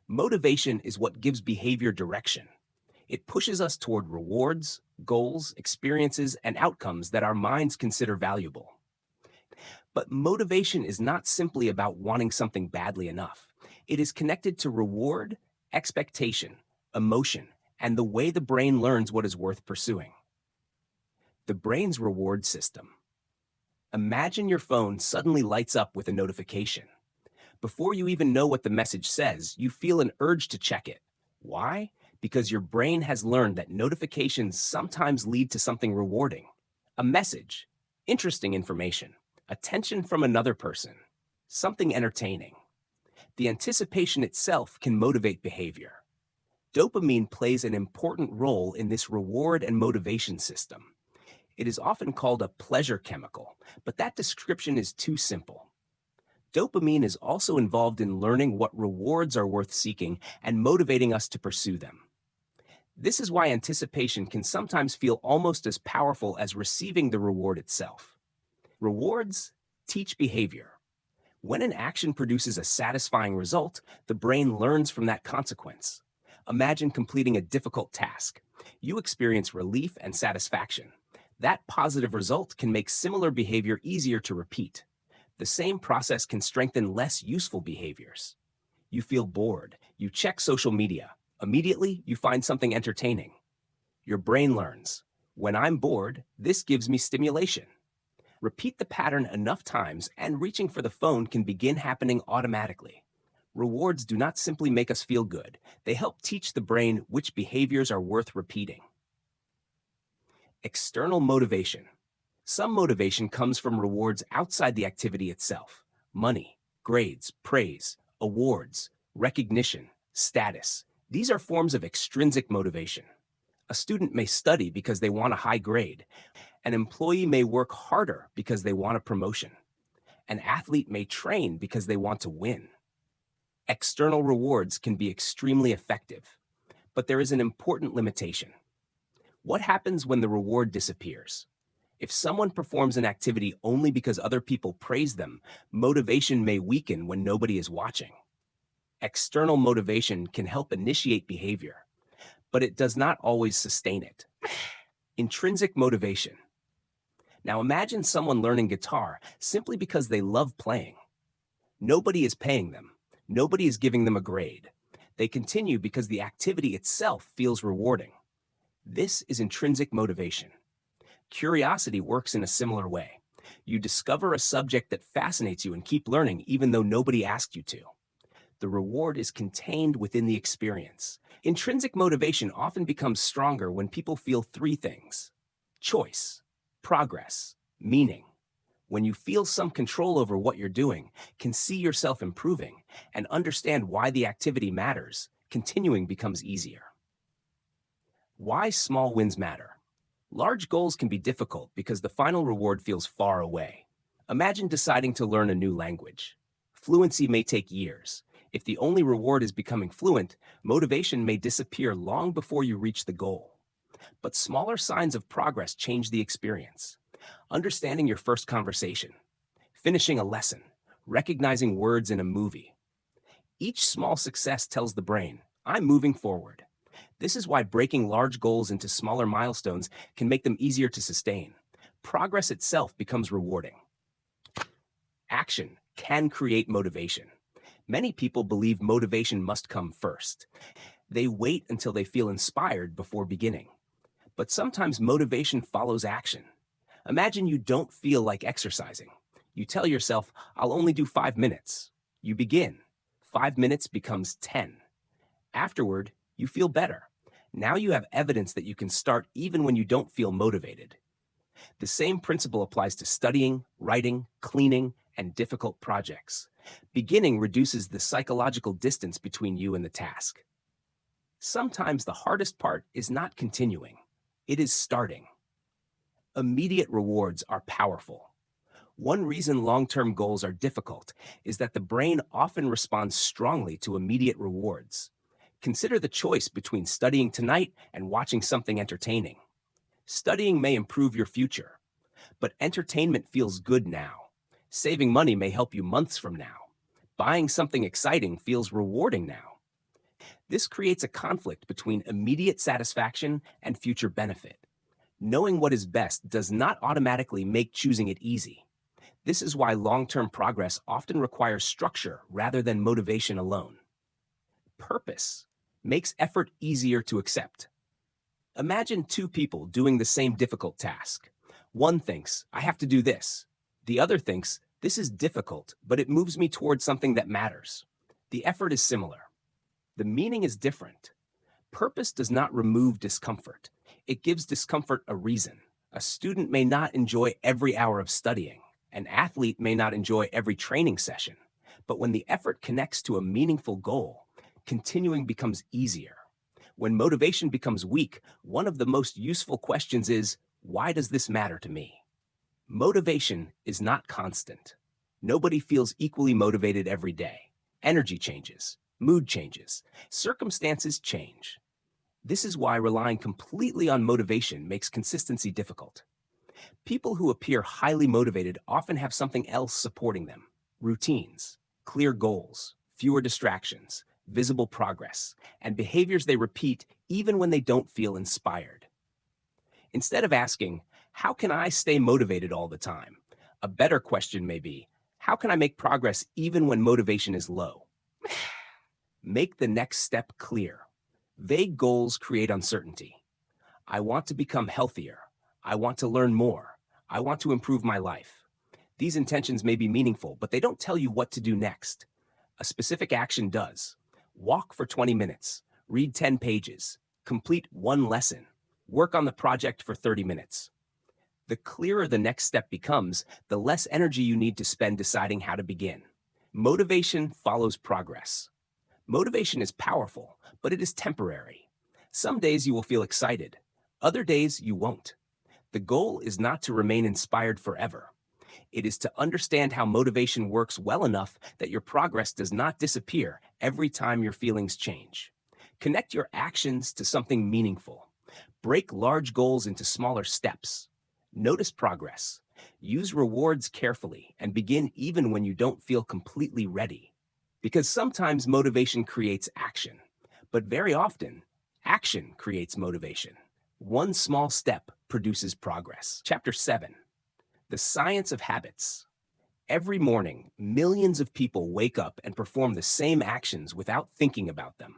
Motivation is what gives behavior direction. It pushes us toward rewards, goals, experiences, and outcomes that our minds consider valuable. But motivation is not simply about wanting something badly enough. It is connected to reward, expectation, emotion, and the way the brain learns what is worth pursuing. The brain's reward system. Imagine your phone suddenly lights up with a notification. Before you even know what the message says, you feel an urge to check it. Why? Because your brain has learned that notifications sometimes lead to something rewarding. A message, interesting information, attention from another person, something entertaining. The anticipation itself can motivate behavior. Dopamine plays an important role in this reward and motivation system. It is often called a pleasure chemical, but that description is too simple. Dopamine is also involved in learning what rewards are worth seeking and motivating us to pursue them. This is why anticipation can sometimes feel almost as powerful as receiving the reward itself. Rewards teach behavior. When an action produces a satisfying result, the brain learns from that consequence. Imagine completing a difficult task. You experience relief and satisfaction. That positive result can make similar behavior easier to repeat. The same process can strengthen less useful behaviors. You feel bored. You check social media. Immediately, you find something entertaining. Your brain learns, when I'm bored, this gives me stimulation. Repeat the pattern enough times and reaching for the phone can begin happening automatically. Rewards do not simply make us feel good. They help teach the brain which behaviors are worth repeating. External motivation. Some motivation comes from rewards outside the activity itself. Money, grades, praise, awards, recognition, status. These are forms of extrinsic motivation. A student may study because they want a high grade. An employee may work harder because they want a promotion. An athlete may train because they want to win. External rewards can be extremely effective, but there is an important limitation. What happens when the reward disappears? If someone performs an activity only because other people praise them, motivation may weaken when nobody is watching. External motivation can help initiate behavior, but it does not always sustain it. Intrinsic motivation. Now imagine someone learning guitar simply because they love playing. Nobody is paying them. Nobody is giving them a grade. They continue because the activity itself feels rewarding. This is intrinsic motivation. Curiosity works in a similar way. You discover a subject that fascinates you and keep learning even though nobody asked you to. The reward is contained within the experience. Intrinsic motivation often becomes stronger when people feel three things: choice, progress, meaning. When you feel some control over what you're doing, can see yourself improving, and understand why the activity matters, continuing becomes easier. Why small wins matter. Large goals can be difficult because the final reward feels far away. Imagine deciding to learn a new language. Fluency may take years. If the only reward is becoming fluent, motivation may disappear long before you reach the goal. But smaller signs of progress change the experience. Understanding your first conversation, finishing a lesson, recognizing words in a movie. Each small success tells the brain, I'm moving forward. This is why breaking large goals into smaller milestones can make them easier to sustain. Progress itself becomes rewarding. Action can create motivation. Many people believe motivation must come first. They wait until they feel inspired before beginning. But sometimes motivation follows action. Imagine you don't feel like exercising. You tell yourself, I'll only do 5 minutes. You begin. 5 minutes becomes 10. Afterward, you feel better. Now you have evidence that you can start even when you don't feel motivated. The same principle applies to studying, writing, cleaning, and difficult projects. Beginning reduces the psychological distance between you and the task. Sometimes the hardest part is not continuing. It is starting. Immediate rewards are powerful. One reason long-term goals are difficult is that the brain often responds strongly to immediate rewards. Consider the choice between studying tonight and watching something entertaining. Studying may improve your future, but entertainment feels good now. Saving money may help you months from now. Buying something exciting feels rewarding now. This creates a conflict between immediate satisfaction and future benefit. Knowing what is best does not automatically make choosing it easy. This is why long-term progress often requires structure rather than motivation alone. Purpose makes effort easier to accept. Imagine two people doing the same difficult task. One thinks, I have to do this. The other thinks, this is difficult, but it moves me towards something that matters. The effort is similar. The meaning is different. Purpose does not remove discomfort. It gives discomfort a reason. A student may not enjoy every hour of studying. An athlete may not enjoy every training session. But when the effort connects to a meaningful goal, continuing becomes easier. When motivation becomes weak, one of the most useful questions is, why does this matter to me? Motivation is not constant. Nobody feels equally motivated every day. Energy changes, mood changes, circumstances change. This is why relying completely on motivation makes consistency difficult. People who appear highly motivated often have something else supporting them: routines, clear goals, fewer distractions, visible progress, and behaviors they repeat even when they don't feel inspired. Instead of asking, how can I stay motivated all the time? A better question may be, how can I make progress even when motivation is low? Make the next step clear. Vague goals create uncertainty. I want to become healthier. I want to learn more. I want to improve my life. These intentions may be meaningful, but they don't tell you what to do next. A specific action does. Walk for 20 minutes, read 10 pages, complete one lesson, work on the project for 30 minutes. The clearer the next step becomes, the less energy you need to spend deciding how to begin. Motivation follows progress. Motivation is powerful, but it is temporary. Some days you will feel excited. Other days you won't. The goal is not to remain inspired forever. It is to understand how motivation works well enough that your progress does not disappear every time your feelings change. Connect your actions to something meaningful. Break large goals into smaller steps. Notice progress. Use rewards carefully and begin even when you don't feel completely ready. Because sometimes motivation creates action, but very often, action creates motivation. One small step produces progress. Chapter 7. The Science of Habits. Every morning, millions of people wake up and perform the same actions without thinking about them.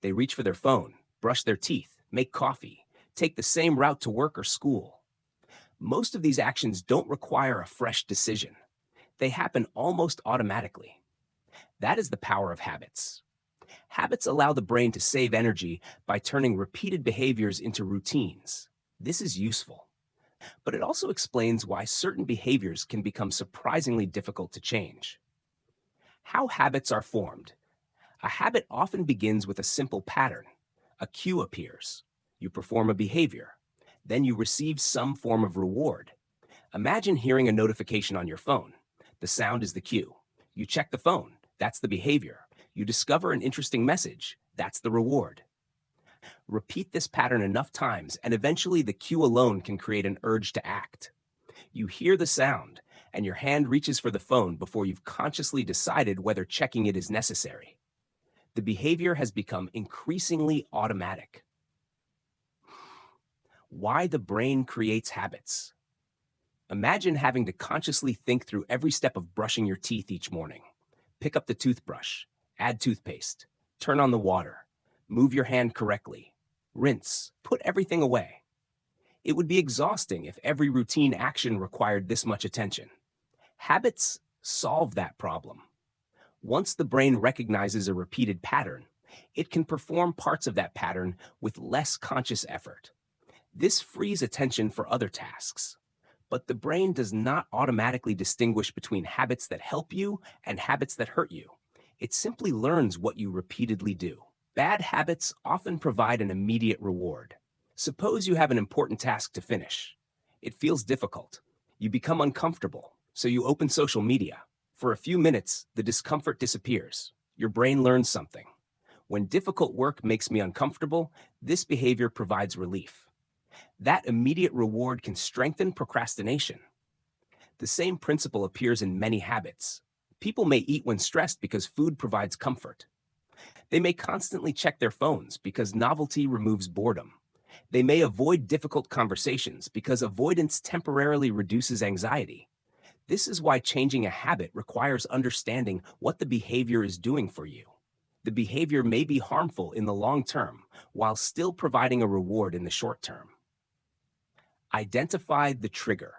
They reach for their phone, brush their teeth, make coffee, take the same route to work or school. Most of these actions don't require a fresh decision. They happen almost automatically. That is the power of habits. Habits allow the brain to save energy by turning repeated behaviors into routines. This is useful. But it also explains why certain behaviors can become surprisingly difficult to change. How habits are formed. A habit often begins with a simple pattern. A cue appears. You perform a behavior. Then you receive some form of reward. Imagine hearing a notification on your phone. The sound is the cue. You check the phone. That's the behavior. You discover an interesting message. That's the reward. Repeat this pattern enough times, and eventually the cue alone can create an urge to act. You hear the sound, and your hand reaches for the phone before you've consciously decided whether checking it is necessary. The behavior has become increasingly automatic. Why the brain creates habits. Imagine having to consciously think through every step of brushing your teeth each morning. Pick up the toothbrush, add toothpaste, turn on the water, move your hand correctly, rinse, put everything away. It would be exhausting if every routine action required this much attention. Habits solve that problem. Once the brain recognizes a repeated pattern, it can perform parts of that pattern with less conscious effort. This frees attention for other tasks. But the brain does not automatically distinguish between habits that help you and habits that hurt you. It simply learns what you repeatedly do. Bad habits often provide an immediate reward. Suppose you have an important task to finish. It feels difficult. You become uncomfortable, so you open social media. For a few minutes, the discomfort disappears. Your brain learns something. When difficult work makes me uncomfortable, this behavior provides relief. That immediate reward can strengthen procrastination. The same principle appears in many habits. People may eat when stressed because food provides comfort. They may constantly check their phones because novelty removes boredom. They may avoid difficult conversations because avoidance temporarily reduces anxiety. This is why changing a habit requires understanding what the behavior is doing for you. The behavior may be harmful in the long term while still providing a reward in the short term. Identify the trigger.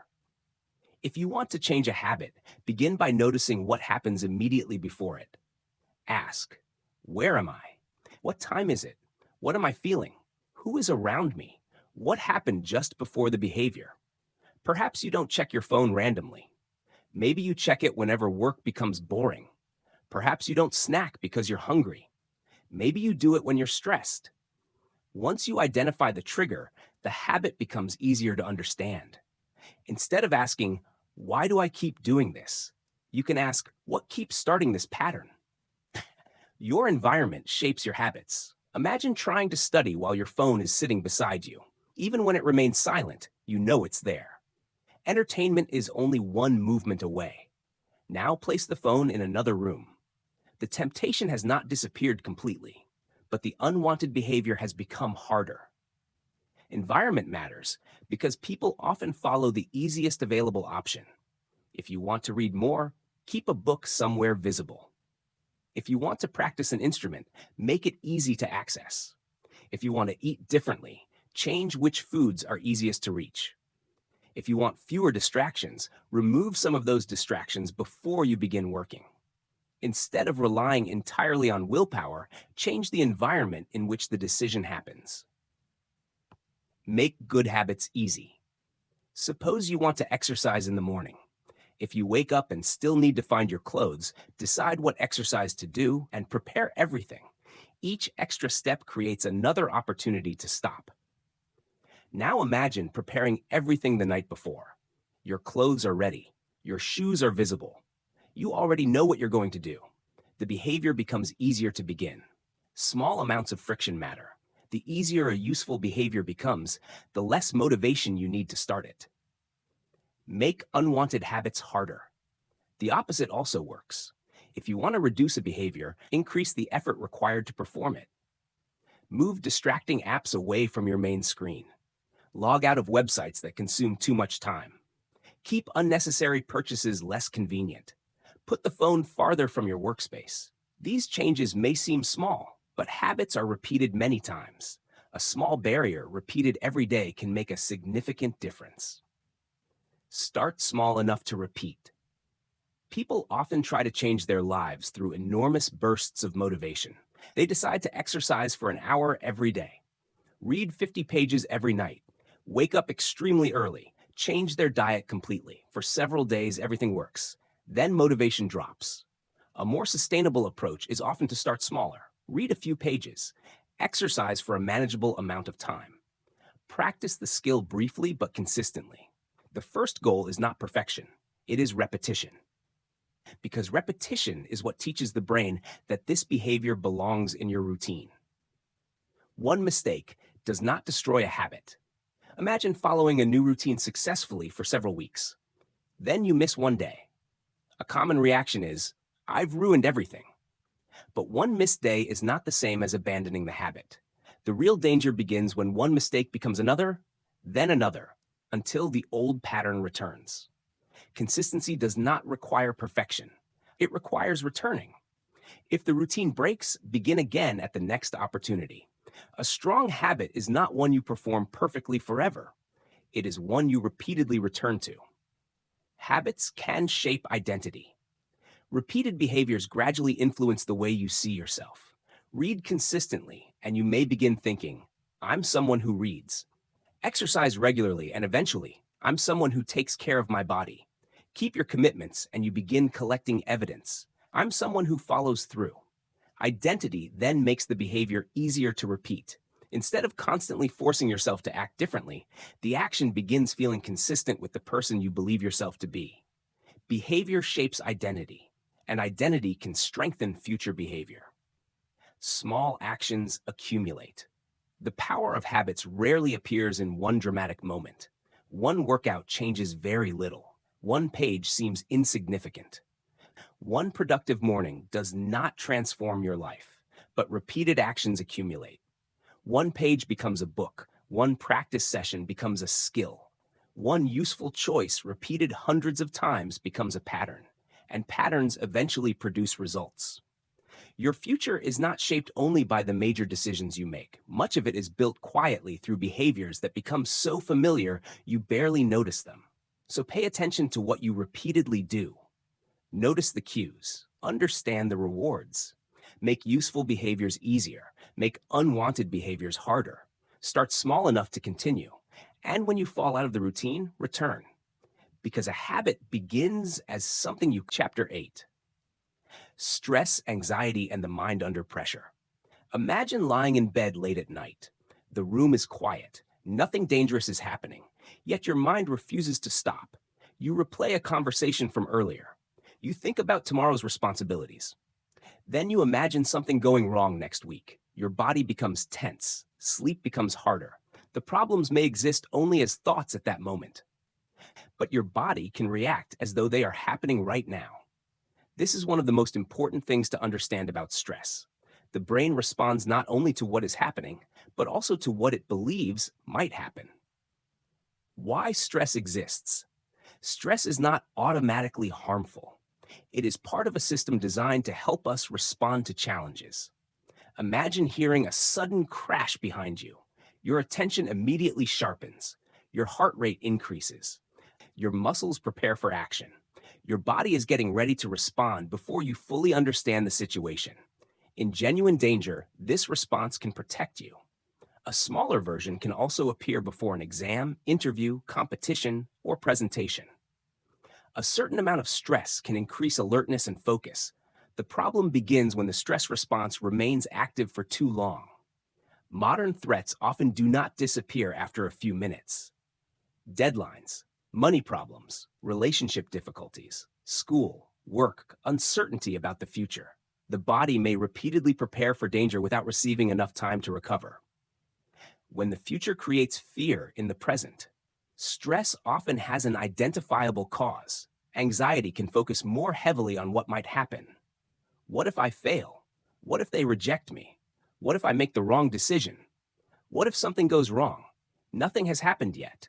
If you want to change a habit, begin by noticing what happens immediately before it. Ask, where am I? What time is it? What am I feeling? Who is around me? What happened just before the behavior? Perhaps you don't check your phone randomly. Maybe you check it whenever work becomes boring. Perhaps you don't snack because you're hungry. Maybe you do it when you're stressed. Once you identify the trigger, the habit becomes easier to understand. Instead of asking, why do I keep doing this? You can ask, what keeps starting this pattern? Your environment shapes your habits. Imagine trying to study while your phone is sitting beside you. Even when it remains silent, you know it's there. Entertainment is only one movement away. Now place the phone in another room. The temptation has not disappeared completely, but the unwanted behavior has become harder. Environment matters because people often follow the easiest available option. If you want to read more, keep a book somewhere visible. If you want to practice an instrument, make it easy to access. If you want to eat differently, change which foods are easiest to reach. If you want fewer distractions, remove some of those distractions before you begin working. Instead of relying entirely on willpower, change the environment in which the decision happens. Make good habits easy. Suppose you want to exercise in the morning. If you wake up and still need to find your clothes, decide what exercise to do and prepare everything. Each extra step creates another opportunity to stop. Now imagine preparing everything the night before. Your clothes are ready. Your shoes are visible. You already know what you're going to do. The behavior becomes easier to begin. Small amounts of friction matter. The easier a useful behavior becomes, the less motivation you need to start it. Make unwanted habits harder. The opposite also works. If you want to reduce a behavior, increase the effort required to perform it. Move distracting apps away from your main screen. Log out of websites that consume too much time. Keep unnecessary purchases less convenient. Put the phone farther from your workspace. These changes may seem small, but habits are repeated many times. A small barrier repeated every day can make a significant difference. Start small enough to repeat. People often try to change their lives through enormous bursts of motivation. They decide to exercise for an hour every day, read 50 pages every night, wake up extremely early, change their diet completely. For several days, everything works. Then motivation drops. A more sustainable approach is often to start smaller. Read a few pages. Exercise for a manageable amount of time. Practice the skill briefly but consistently. The first goal is not perfection. It is repetition. Because repetition is what teaches the brain that this behavior belongs in your routine. One mistake does not destroy a habit. Imagine following a new routine successfully for several weeks. Then you miss one day. A common reaction is, I've ruined everything. But one missed day is not the same as abandoning the habit. The real danger begins when one mistake becomes another, then another, until the old pattern returns. Consistency does not require perfection. It requires returning. If the routine breaks, begin again at the next opportunity. A strong habit is not one you perform perfectly forever. It is one you repeatedly return to. Habits can shape identity. Repeated behaviors gradually influence the way you see yourself. Read consistently, and you may begin thinking, I'm someone who reads. Exercise regularly, and eventually, I'm someone who takes care of my body. Keep your commitments, and you begin collecting evidence. I'm someone who follows through. Identity then makes the behavior easier to repeat. Instead of constantly forcing yourself to act differently, the action begins feeling consistent with the person you believe yourself to be. Behavior shapes identity, and identity can strengthen future behavior. Small actions accumulate. The power of habits rarely appears in one dramatic moment. One workout changes very little. One page seems insignificant. One productive morning does not transform your life, but repeated actions accumulate. One page becomes a book. One practice session becomes a skill. One useful choice repeated hundreds of times becomes a pattern, and patterns eventually produce results. Your future is not shaped only by the major decisions you make. Much of it is built quietly through behaviors that become so familiar you barely notice them. So pay attention to what you repeatedly do. Notice the cues. Understand the rewards. Make useful behaviors easier. Make unwanted behaviors harder. Start small enough to continue. And when you fall out of the routine, return. Because a habit begins as something you... Chapter 8. Stress, anxiety, and the mind under pressure. Imagine lying in bed late at night. The room is quiet. Nothing dangerous is happening. Yet your mind refuses to stop. You replay a conversation from earlier. You think about tomorrow's responsibilities. Then you imagine something going wrong next week. Your body becomes tense. Sleep becomes harder. The problems may exist only as thoughts at that moment. But your body can react as though they are happening right now. This is one of the most important things to understand about stress. The brain responds not only to what is happening, but also to what it believes might happen. Why stress exists? Stress is not automatically harmful. It is part of a system designed to help us respond to challenges. Imagine hearing a sudden crash behind you. Your attention immediately sharpens. Your heart rate increases. Your muscles prepare for action. Your body is getting ready to respond before you fully understand the situation. In genuine danger, this response can protect you. A smaller version can also appear before an exam, interview, competition, or presentation. A certain amount of stress can increase alertness and focus. The problem begins when the stress response remains active for too long. Modern threats often do not disappear after a few minutes. Deadlines, money problems, relationship difficulties, school, work, uncertainty about the future. The body may repeatedly prepare for danger without receiving enough time to recover. When the future creates fear in the present, stress often has an identifiable cause. Anxiety can focus more heavily on what might happen. What if I fail? What if they reject me? What if I make the wrong decision? What if something goes wrong? Nothing has happened yet.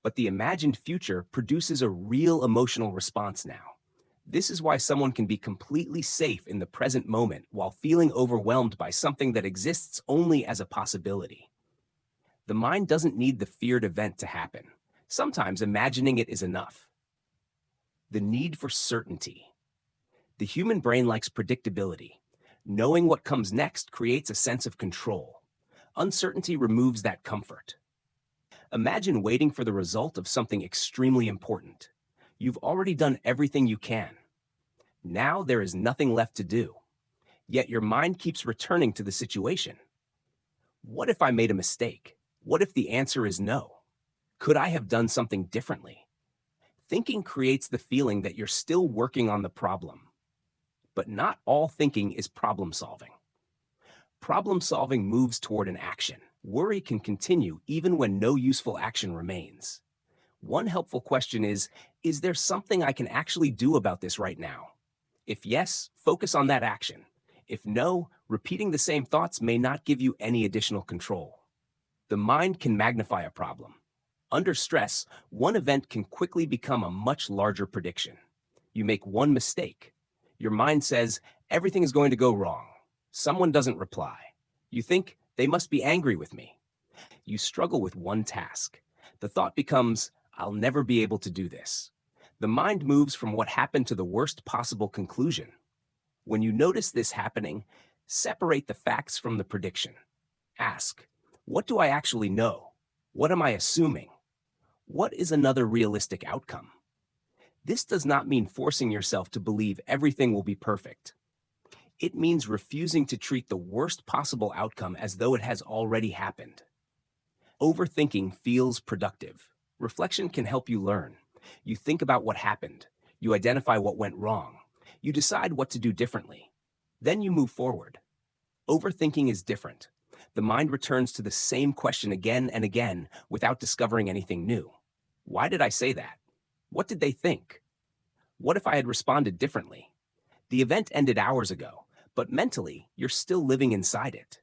But the imagined future produces a real emotional response now. This is why someone can be completely safe in the present moment while feeling overwhelmed by something that exists only as a possibility. The mind doesn't need the feared event to happen. Sometimes imagining it is enough. The need for certainty. The human brain likes predictability. Knowing what comes next creates a sense of control. Uncertainty removes that comfort. Imagine waiting for the result of something extremely important. You've already done everything you can. Now there is nothing left to do. Yet your mind keeps returning to the situation. What if I made a mistake? What if the answer is no? Could I have done something differently? Thinking creates the feeling that you're still working on the problem. But not all thinking is problem solving. Problem solving moves toward an action. Worry can continue even when no useful action remains. One helpful question is there something I can actually do about this right now? If yes, focus on that action. If no, repeating the same thoughts may not give you any additional control. The mind can magnify a problem. Under stress, one event can quickly become a much larger prediction. You make one mistake. Your mind says, everything is going to go wrong. Someone doesn't reply. You think, they must be angry with me. You struggle with one task. The thought becomes, I'll never be able to do this. The mind moves from what happened to the worst possible conclusion. When you notice this happening, separate the facts from the prediction. Ask, what do I actually know? What am I assuming? What is another realistic outcome? This does not mean forcing yourself to believe everything will be perfect. It means refusing to treat the worst possible outcome as though it has already happened. Overthinking feels productive. Reflection can help you learn. You think about what happened. You identify what went wrong. You decide what to do differently. Then you move forward. Overthinking is different. The mind returns to the same question again and again without discovering anything new. Why did I say that? What did they think? What if I had responded differently? The event ended hours ago, but mentally, you're still living inside it.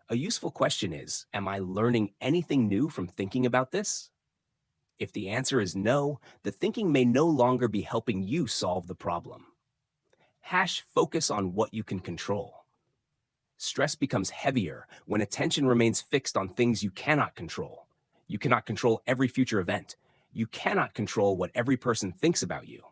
A useful question is, am I learning anything new from thinking about this? If the answer is no, the thinking may no longer be helping you solve the problem. Focus on what you can control. Stress becomes heavier when attention remains fixed on things you cannot control. You cannot control every future event. You cannot control what every person thinks about you.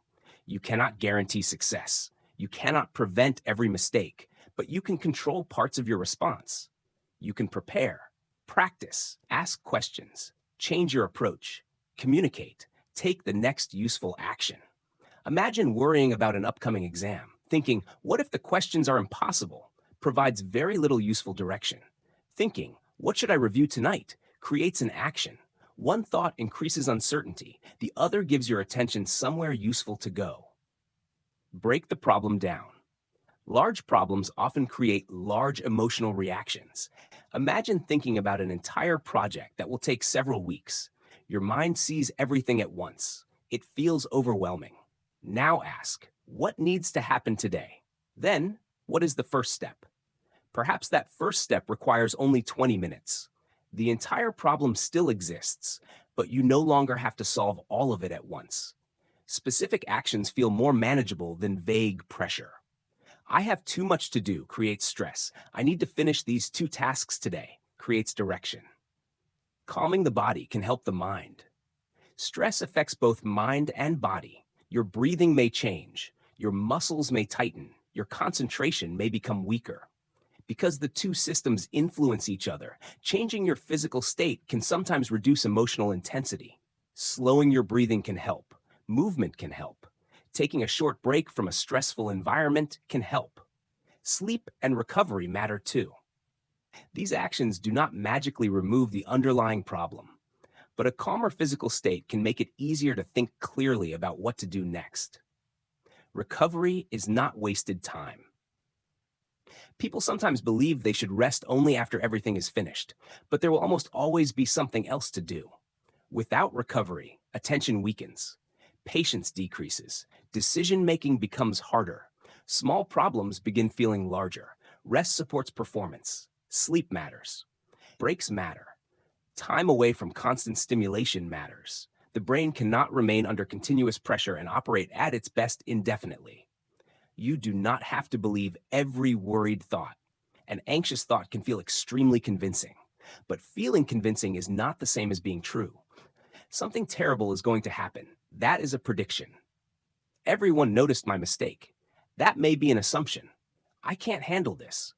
You cannot guarantee success. You cannot prevent every mistake, but you can control parts of your response. You can prepare, practice, ask questions, change your approach, communicate, take the next useful action. Imagine worrying about an upcoming exam, thinking, what if the questions are impossible? Provides very little useful direction. Thinking, what should I review tonight? Creates an action. One thought increases uncertainty. The other gives your attention somewhere useful to go. Break the problem down. Large problems often create large emotional reactions. Imagine thinking about an entire project that will take several weeks. Your mind sees everything at once. It feels overwhelming. Now ask, what needs to happen today? Then, what is the first step? Perhaps that first step requires only 20 minutes. The entire problem still exists, but you no longer have to solve all of it at once. Specific actions feel more manageable than vague pressure. I have too much to do creates stress. I need to finish these 2 tasks today creates direction. Calming the body can help the mind. Stress affects both mind and body. Your breathing may change. Your muscles may tighten. Your concentration may become weaker. Because the 2 systems influence each other, changing your physical state can sometimes reduce emotional intensity. Slowing your breathing can help. Movement can help. Taking a short break from a stressful environment can help. Sleep and recovery matter too. These actions do not magically remove the underlying problem, but a calmer physical state can make it easier to think clearly about what to do next. Recovery is not wasted time. People sometimes believe they should rest only after everything is finished, but there will almost always be something else to do. Without recovery, attention weakens, patience decreases, decision-making becomes harder, small problems begin feeling larger, rest supports performance, sleep matters, breaks matter, time away from constant stimulation matters. The brain cannot remain under continuous pressure and operate at its best indefinitely. You do not have to believe every worried thought. An anxious thought can feel extremely convincing, but feeling convincing is not the same as being true. Something terrible is going to happen. That is a prediction. Everyone noticed my mistake. That may be an assumption. I can't handle this.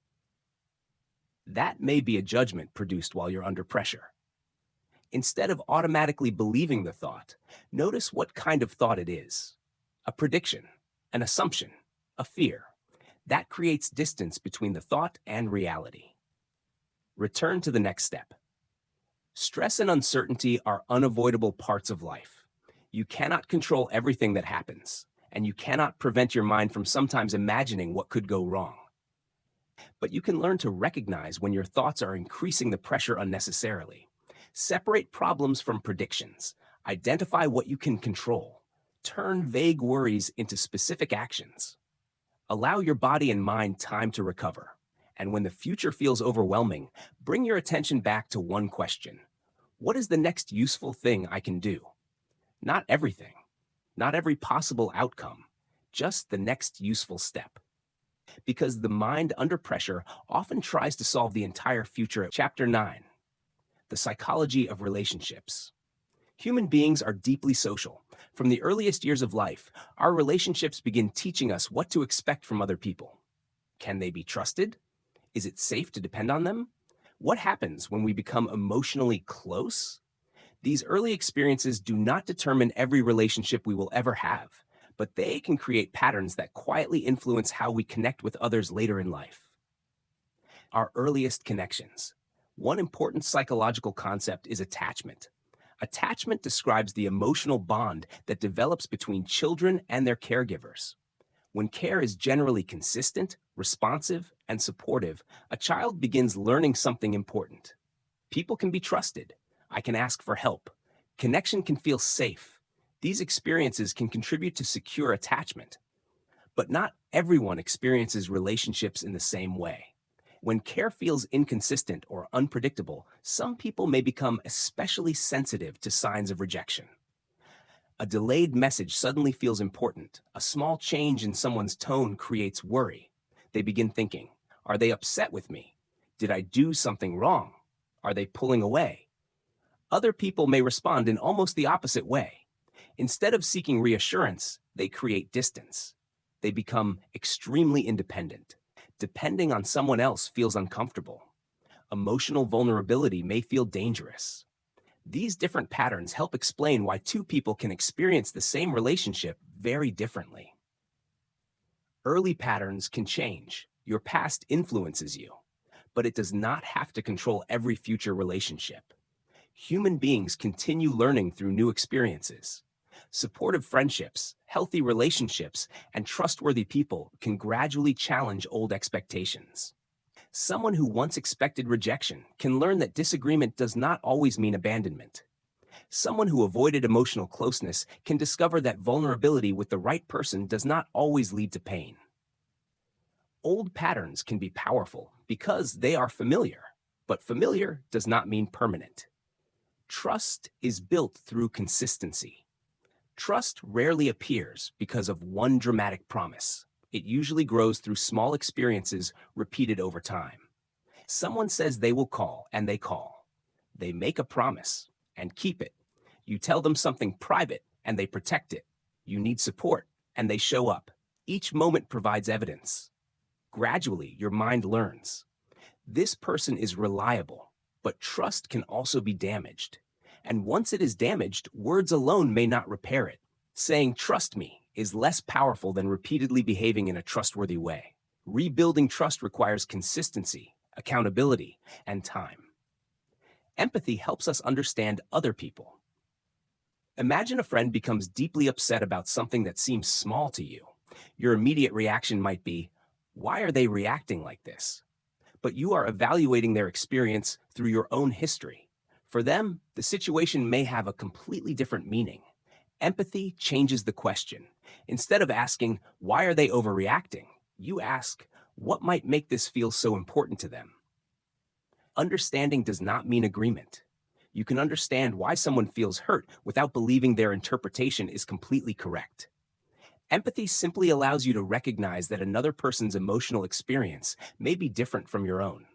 That may be a judgment produced while you're under pressure. Instead of automatically believing the thought, notice what kind of thought it is. A prediction, an assumption, a fear. That creates distance between the thought and reality. Return to the next step. Stress and uncertainty are unavoidable parts of life. You cannot control everything that happens, and you cannot prevent your mind from sometimes imagining what could go wrong. But you can learn to recognize when your thoughts are increasing the pressure unnecessarily. Separate problems from predictions. Identify what you can control. Turn vague worries into specific actions. Allow your body and mind time to recover. And when the future feels overwhelming, bring your attention back to one question. What is the next useful thing I can do? Not everything, not every possible outcome, just the next useful step. Because the mind under pressure often tries to solve the entire future. Chapter 9, The Psychology of Relationships. Human beings are deeply social. From the earliest years of life, our relationships begin teaching us what to expect from other people. Can they be trusted? Is it safe to depend on them? What happens when we become emotionally close? These early experiences do not determine every relationship we will ever have, but they can create patterns that quietly influence how we connect with others later in life. Our earliest connections. One important psychological concept is attachment. Attachment describes the emotional bond that develops between children and their caregivers. When care is generally consistent, responsive, and supportive, a child begins learning something important. People can be trusted. I can ask for help. Connection can feel safe. These experiences can contribute to secure attachment. But not everyone experiences relationships in the same way. When care feels inconsistent or unpredictable, some people may become especially sensitive to signs of rejection. A delayed message suddenly feels important. A small change in someone's tone creates worry. They begin thinking, are they upset with me? Did I do something wrong? Are they pulling away? Other people may respond in almost the opposite way. Instead of seeking reassurance, they create distance. They become extremely independent. Depending on someone else feels uncomfortable. Emotional vulnerability may feel dangerous. These different patterns help explain why two people can experience the same relationship very differently. Early patterns can change. Your past influences you, but it does not have to control every future relationship. Human beings continue learning through new experiences. Supportive friendships, healthy relationships, and trustworthy people can gradually challenge old expectations. Someone who once expected rejection can learn that disagreement does not always mean abandonment. Someone who avoided emotional closeness can discover that vulnerability with the right person does not always lead to pain. Old patterns can be powerful because they are familiar, but familiar does not mean permanent. Trust is built through consistency. Trust rarely appears because of one dramatic promise. It usually grows through small experiences repeated over time. Someone says they will call, and they call. They make a promise and keep it. You tell them something private, and they protect it. You need support, and they show up. Each moment provides evidence. Gradually, your mind learns. This person is reliable, but trust can also be damaged. And once it is damaged, words alone may not repair it. Saying, "Trust me," is less powerful than repeatedly behaving in a trustworthy way. Rebuilding trust requires consistency, accountability, and time. Empathy helps us understand other people. Imagine a friend becomes deeply upset about something that seems small to you. Your immediate reaction might be, "Why are they reacting like this?" But you are evaluating their experience through your own history. For them, the situation may have a completely different meaning. Empathy changes the question. Instead of asking, "Why are they overreacting?" you ask, "What might make this feel so important to them?" Understanding does not mean agreement. You can understand why someone feels hurt without believing their interpretation is completely correct. Empathy simply allows you to recognize that another person's emotional experience may be different from your own.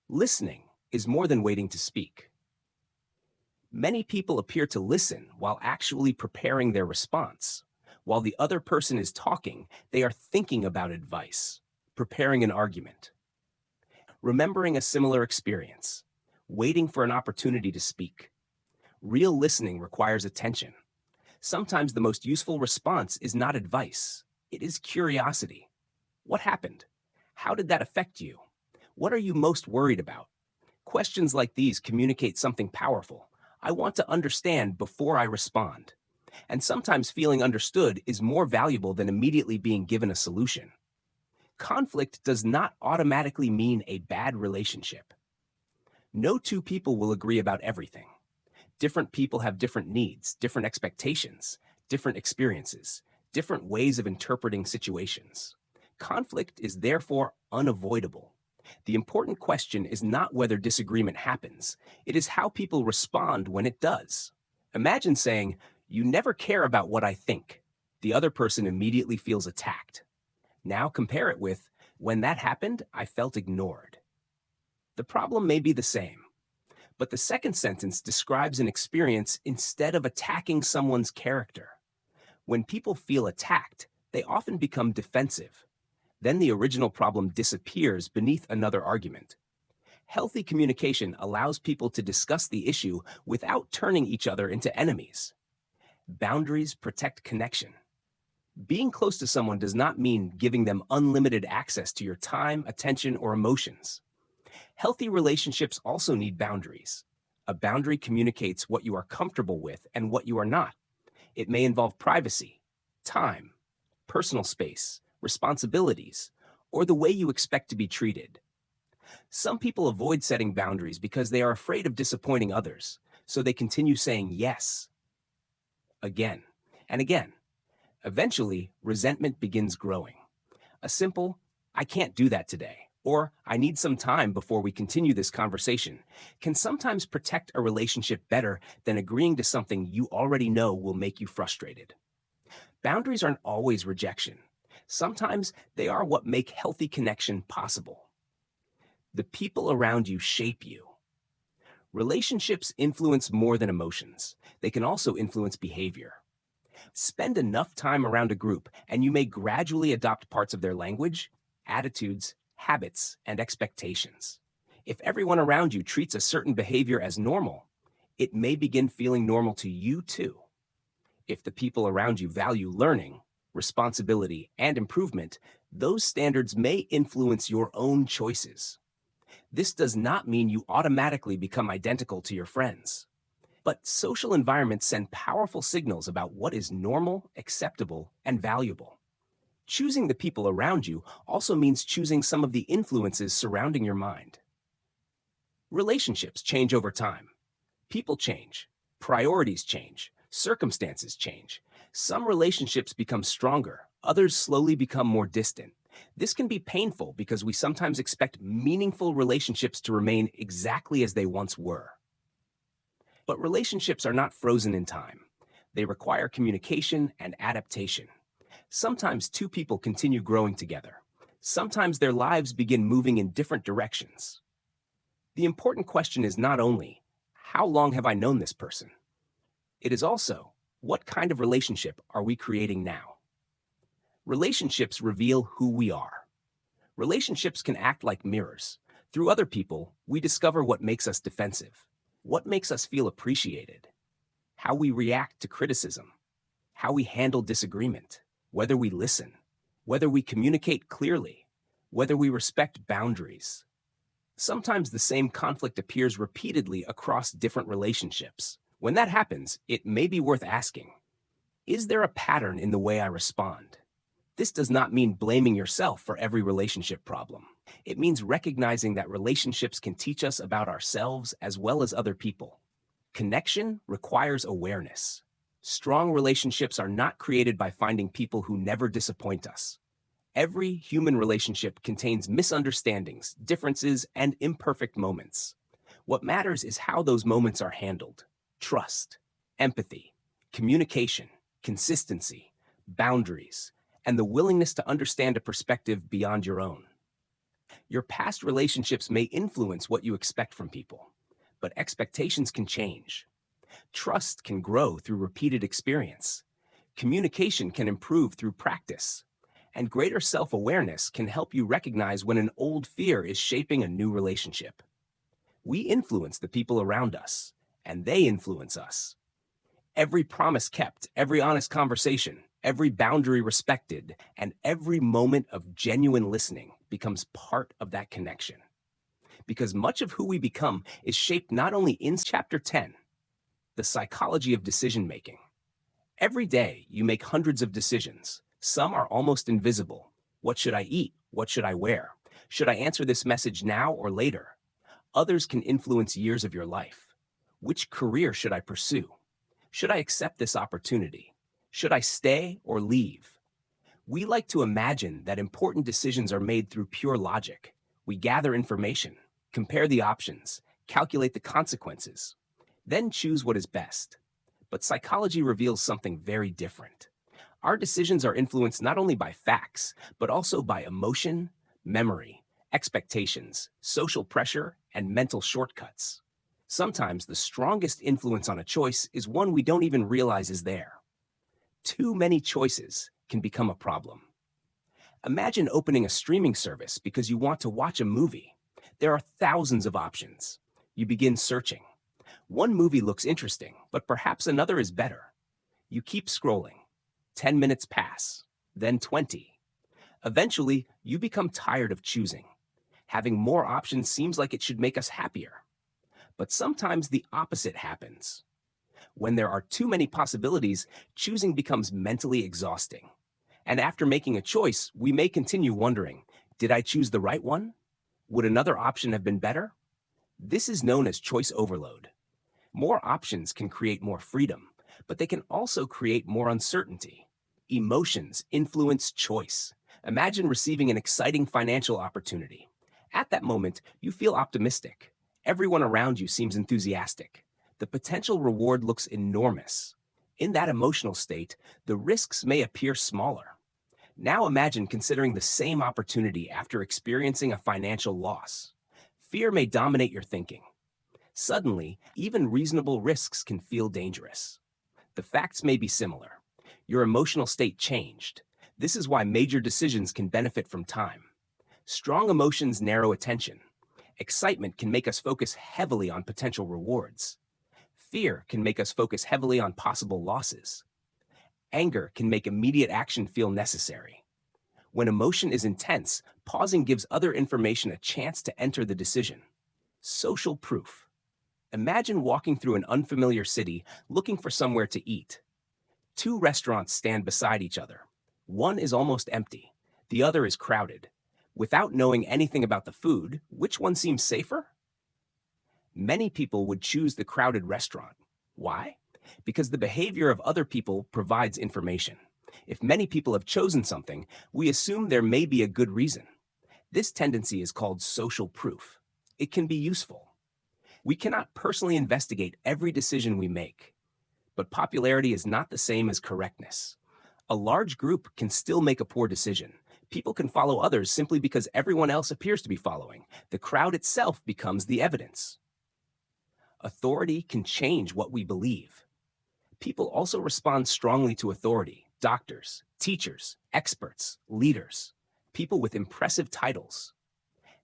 Listening is more than waiting to speak. Many people appear to listen while actually preparing their response. While the other person is talking, they are thinking about advice, preparing an argument, remembering a similar experience, waiting for an opportunity to speak. Real listening requires attention. Sometimes the most useful response is not advice, it is curiosity. What happened? How did that affect you? What are you most worried about? Questions like these communicate something powerful. I want to understand before I respond. And sometimes feeling understood is more valuable than immediately being given a solution. Conflict does not automatically mean a bad relationship. No two people will agree about everything. Different people have different needs, different expectations, different experiences, different ways of interpreting situations. Conflict is therefore unavoidable. The important question is not whether disagreement happens, it is how people respond when it does. Imagine saying, "You never care about what I think." The other person immediately feels attacked. Now compare it with, "When that happened, I felt ignored." The problem may be the same, but the second sentence describes an experience instead of attacking someone's character. When people feel attacked, they often become defensive. Then the original problem disappears beneath another argument. Healthy communication allows people to discuss the issue without turning each other into enemies. Boundaries protect connection. Being close to someone does not mean giving them unlimited access to your time, attention, or emotions. Healthy relationships also need boundaries. A boundary communicates what you are comfortable with and what you are not. It may involve privacy, time, personal space, responsibilities, or the way you expect to be treated. Some people avoid setting boundaries because they are afraid of disappointing others, so they continue saying yes again and again. Eventually, resentment begins growing. A simple, "I can't do that today," or "I need some time before we continue this conversation," can sometimes protect a relationship better than agreeing to something you already know will make you frustrated. Boundaries aren't always rejection. Sometimes they are what make healthy connection possible. The people around you shape you. Relationships influence more than emotions. They can also influence behavior. Spend enough time around a group, and you may gradually adopt parts of their language, attitudes, habits, and expectations. If everyone around you treats a certain behavior as normal, it may begin feeling normal to you too. If the people around you value learning, responsibility, and improvement, those standards may influence your own choices. This does not mean you automatically become identical to your friends. But social environments send powerful signals about what is normal, acceptable, and valuable. Choosing the people around you also means choosing some of the influences surrounding your mind. Relationships change over time. People change. Priorities change. Circumstances change. Some relationships become stronger. Others slowly become more distant. This can be painful because we sometimes expect meaningful relationships to remain exactly as they once were. But relationships are not frozen in time. They require communication and adaptation. Sometimes two people continue growing together. Sometimes their lives begin moving in different directions. The important question is not only, how long have I known this person? It is also, what kind of relationship are we creating now? Relationships reveal who we are. Relationships can act like mirrors. Through other people, we discover what makes us defensive, what makes us feel appreciated, how we react to criticism, how we handle disagreement, whether we listen, whether we communicate clearly, whether we respect boundaries. Sometimes the same conflict appears repeatedly across different relationships. When that happens, it may be worth asking, is there a pattern in the way I respond? This does not mean blaming yourself for every relationship problem. It means recognizing that relationships can teach us about ourselves as well as other people. Connection requires awareness. Strong relationships are not created by finding people who never disappoint us. Every human relationship contains misunderstandings, differences, and imperfect moments. What matters is how those moments are handled. Trust, empathy, communication, consistency, boundaries, and the willingness to understand a perspective beyond your own. Your past relationships may influence what you expect from people, but expectations can change. Trust can grow through repeated experience. Communication can improve through practice. And greater self-awareness can help you recognize when an old fear is shaping a new relationship. We influence the people around us, and they influence us. Every promise kept, every honest conversation, every boundary respected, and every moment of genuine listening becomes part of that connection. Because much of who we become is shaped not only in Chapter 10, the psychology of decision-making. Every day, you make hundreds of decisions. Some are almost invisible. What should I eat? What should I wear? Should I answer this message now or later? Others can influence years of your life. Which career should I pursue? Should I accept this opportunity? Should I stay or leave? We like to imagine that important decisions are made through pure logic. We gather information, compare the options, calculate the consequences, then choose what is best. But psychology reveals something very different. Our decisions are influenced not only by facts, but also by emotion, memory, expectations, social pressure, and mental shortcuts. Sometimes the strongest influence on a choice is one we don't even realize is there. Too many choices can become a problem. Imagine opening a streaming service because you want to watch a movie. There are thousands of options. You begin searching. One movie looks interesting, but perhaps another is better. You keep scrolling. 10 minutes pass, then 20. Eventually, you become tired of choosing. Having more options seems like it should make us happier. But sometimes the opposite happens. When there are too many possibilities, choosing becomes mentally exhausting. And after making a choice, we may continue wondering, did I choose the right one? Would another option have been better? This is known as choice overload. More options can create more freedom, but they can also create more uncertainty. Emotions influence choice. Imagine receiving an exciting financial opportunity. At that moment, you feel optimistic. Everyone around you seems enthusiastic. The potential reward looks enormous. In that emotional state, the risks may appear smaller. Now imagine considering the same opportunity after experiencing a financial loss. Fear may dominate your thinking. Suddenly, even reasonable risks can feel dangerous. The facts may be similar. Your emotional state changed. This is why major decisions can benefit from time. Strong emotions narrow attention. Excitement can make us focus heavily on potential rewards. Fear can make us focus heavily on possible losses. Anger can make immediate action feel necessary. When emotion is intense, pausing gives other information a chance to enter the decision. Social proof. Imagine walking through an unfamiliar city looking for somewhere to eat. Two restaurants stand beside each other. One is almost empty. The other is crowded. Without knowing anything about the food, which one seems safer? Many people would choose the crowded restaurant. Why? Because the behavior of other people provides information. If many people have chosen something, we assume there may be a good reason. This tendency is called social proof. It can be useful. We cannot personally investigate every decision we make, but popularity is not the same as correctness. A large group can still make a poor decision. People can follow others simply because everyone else appears to be following. The crowd itself becomes the evidence. Authority can change what we believe. People also respond strongly to authority: doctors, teachers, experts, leaders, people with impressive titles.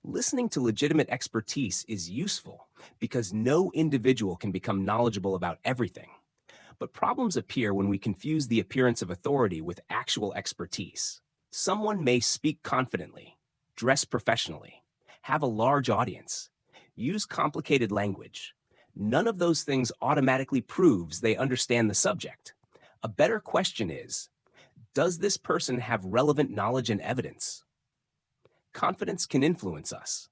Listening to legitimate expertise is useful because no individual can become knowledgeable about everything. But problems appear when we confuse the appearance of authority with actual expertise. Someone may speak confidently, dress professionally, have a large audience, use complicated language. None of those things automatically proves they understand the subject. A better question is, does this person have relevant knowledge and evidence? Confidence can influence us,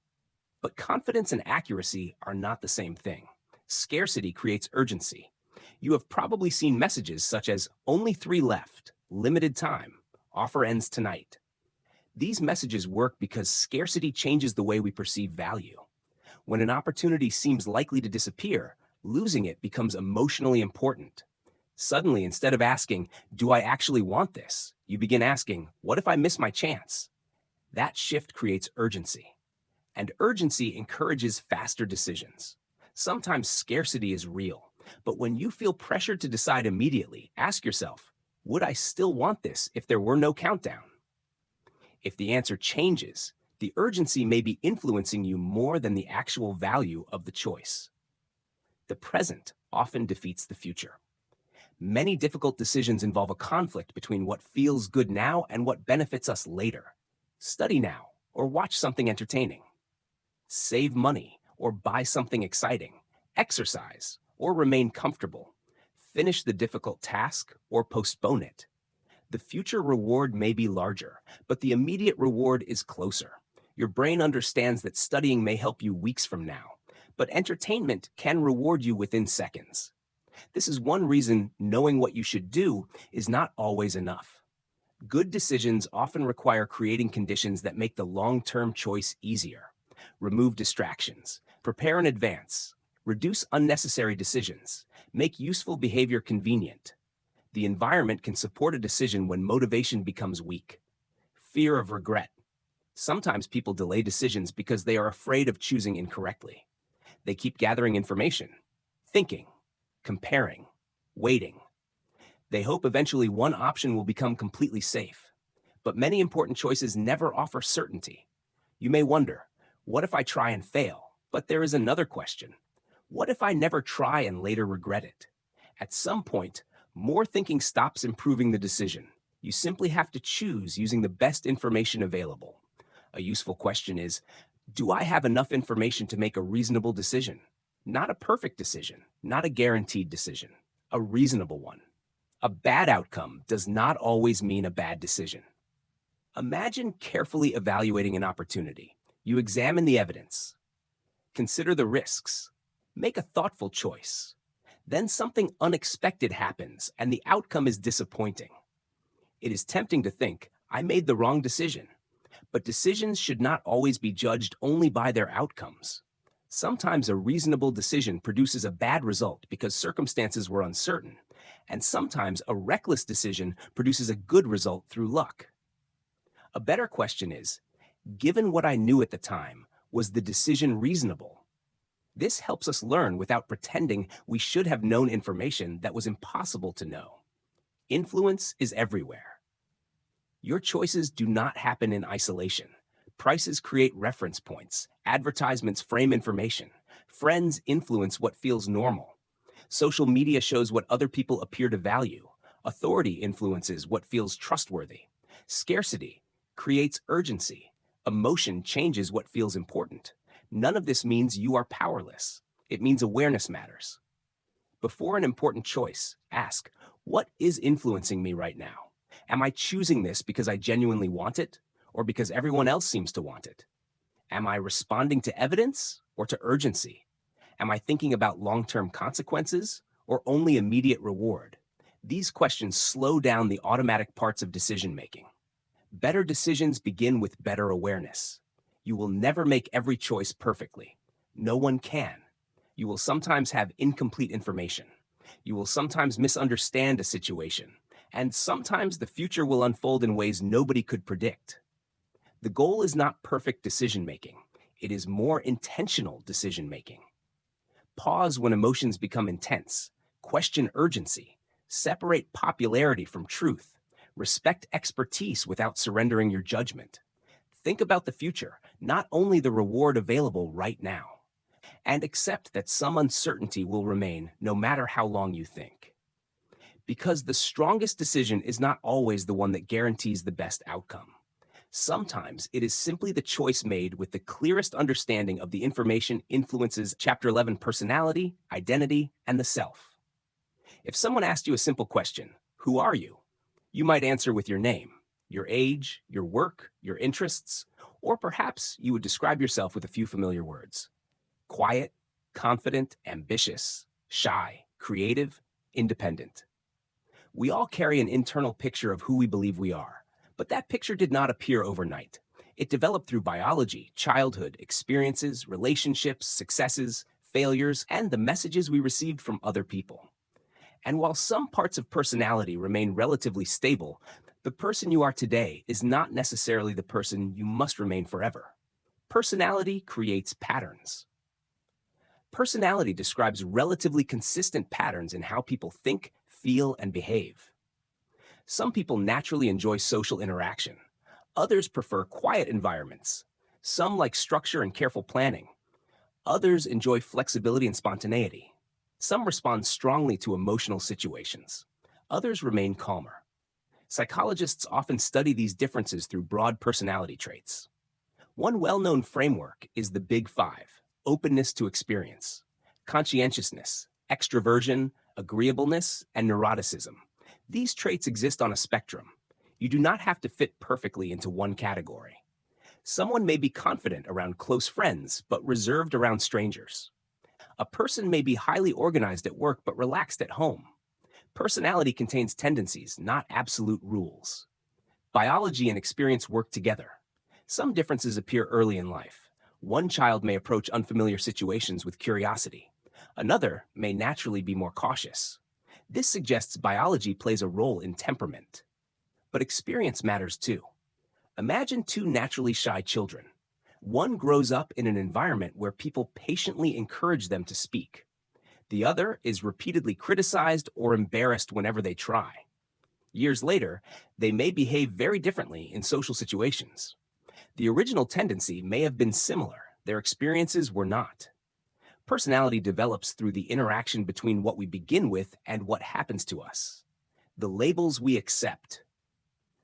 but confidence and accuracy are not the same thing. Scarcity creates urgency. You have probably seen messages such as "only 3 left," "limited time," "offer ends tonight." These messages work because scarcity changes the way we perceive value. When an opportunity seems likely to disappear, losing it becomes emotionally important. Suddenly, instead of asking, "Do I actually want this?" you begin asking, "What if I miss my chance?" That shift creates urgency, and urgency encourages faster decisions. Sometimes scarcity is real, but when you feel pressured to decide immediately, ask yourself, would I still want this if there were no countdown? If the answer changes, the urgency may be influencing you more than the actual value of the choice. The present often defeats the future. Many difficult decisions involve a conflict between what feels good now and what benefits us later. Study now or watch something entertaining. Save money or buy something exciting. Exercise or remain comfortable. Finish the difficult task or postpone it. The future reward may be larger, but the immediate reward is closer. Your brain understands that studying may help you weeks from now, but entertainment can reward you within seconds. This is one reason knowing what you should do is not always enough. Good decisions often require creating conditions that make the long-term choice easier. Remove distractions, prepare in advance, reduce unnecessary decisions, make useful behavior convenient. The environment can support a decision when motivation becomes weak. Fear of regret. Sometimes people delay decisions because they are afraid of choosing incorrectly. They keep gathering information, thinking, comparing, waiting. They hope eventually one option will become completely safe. But many important choices never offer certainty. You may wonder, what if I try and fail? But there is another question. What if I never try and later regret it? At some point, More thinking stops improving the decision. You simply have to choose using the best information available. A useful question is, do I have enough information to make a reasonable decision? Not a perfect decision, not a guaranteed decision, a reasonable one. A bad outcome does not always mean a bad decision. Imagine carefully evaluating an opportunity. You examine the evidence, consider the risks, make a thoughtful choice. Then something unexpected happens and the outcome is disappointing. It is tempting to think, I made the wrong decision. But decisions should not always be judged only by their outcomes. Sometimes a reasonable decision produces a bad result because circumstances were uncertain, and sometimes a reckless decision produces a good result through luck. A better question is, given what I knew at the time, was the decision reasonable? This helps us learn without pretending we should have known information that was impossible to know. Influence is everywhere. Your choices do not happen in isolation. Prices create reference points. Advertisements frame information. Friends influence what feels normal. Social media shows what other people appear to value. Authority influences what feels trustworthy. Scarcity creates urgency. Emotion changes what feels important. None of this means you are powerless. It means awareness matters. Before an important choice, ask, what is influencing me right now? Am I choosing this because I genuinely want it, or because everyone else seems to want it? Am I responding to evidence or to urgency? Am I thinking about long-term consequences or only immediate reward? These questions slow down the automatic parts of decision-making. Better decisions begin with better awareness. You will never make every choice perfectly. No one can. You will sometimes have incomplete information. You will sometimes misunderstand a situation. And sometimes the future will unfold in ways nobody could predict. The goal is not perfect decision-making. It is more intentional decision-making. Pause when emotions become intense. Question urgency. Separate popularity from truth. Respect expertise without surrendering your judgment. Think about the future, not only the reward available right now. And accept that some uncertainty will remain no matter how long you think. Because the strongest decision is not always the one that guarantees the best outcome. Sometimes it is simply the choice made with the clearest understanding of the information influences Chapter 11 personality, identity, and the self. If someone asked you a simple question, who are you? You might answer with your name, your age, your work, your interests, or perhaps you would describe yourself with a few familiar words. Quiet, confident, ambitious, shy, creative, independent. We all carry an internal picture of who we believe we are, but that picture did not appear overnight. It developed through biology, childhood, experiences, relationships, successes, failures, and the messages we received from other people. And while some parts of personality remain relatively stable, the person you are today is not necessarily the person you must remain forever. Personality creates patterns. Personality describes relatively consistent patterns in how people think, feel, and behave. Some people naturally enjoy social interaction. Others prefer quiet environments. Some like structure and careful planning. Others enjoy flexibility and spontaneity. Some respond strongly to emotional situations. Others remain calmer. Psychologists often study these differences through broad personality traits. One well-known framework is the Big Five: openness to experience, conscientiousness, extroversion, agreeableness, and neuroticism. These traits exist on a spectrum. You do not have to fit perfectly into one category. Someone may be confident around close friends, but reserved around strangers. A person may be highly organized at work, but relaxed at home. Personality contains tendencies, not absolute rules. Biology and experience work together. Some differences appear early in life. One child may approach unfamiliar situations with curiosity. Another may naturally be more cautious. This suggests biology plays a role in temperament. But experience matters too. Imagine two naturally shy children. One grows up in an environment where people patiently encourage them to speak. The other is repeatedly criticized or embarrassed whenever they try. Years later, they may behave very differently in social situations. The original tendency may have been similar. Their experiences were not. Personality develops through the interaction between what we begin with and what happens to us. The labels we accept.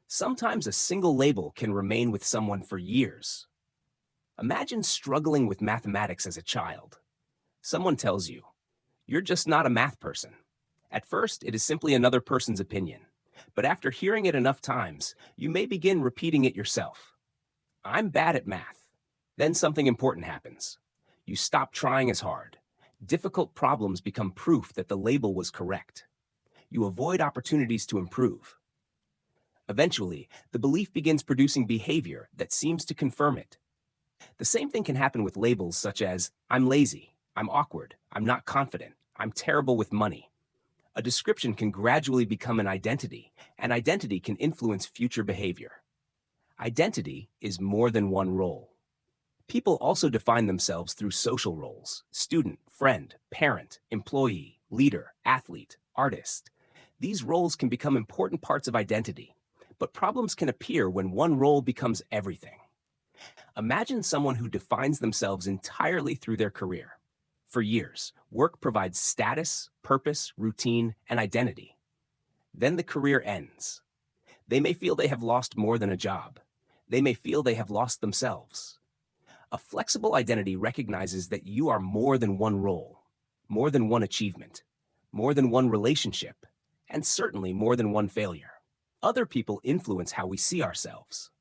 Sometimes a single label can remain with someone for years. Imagine struggling with mathematics as a child. Someone tells you, "You're just not a math person." At first, it is simply another person's opinion. But after hearing it enough times, you may begin repeating it yourself. "I'm bad at math." Then something important happens. You stop trying as hard. Difficult problems become proof that the label was correct. You avoid opportunities to improve. Eventually, the belief begins producing behavior that seems to confirm it. The same thing can happen with labels such as, "I'm lazy," "I'm awkward," "I'm not confident," "I'm terrible with money." A description can gradually become an identity, and identity can influence future behavior. Identity is more than one role. People also define themselves through social roles: student, friend, parent, employee, leader, athlete, artist. These roles can become important parts of identity, but problems can appear when one role becomes everything. Imagine someone who defines themselves entirely through their career. For years, work provides status, purpose, routine, and identity. Then the career ends. They may feel they have lost more than a job. They may feel they have lost themselves. A flexible identity recognizes that you are more than one role, more than one achievement, more than one relationship, and certainly more than one failure. Other people influence how we see ourselves.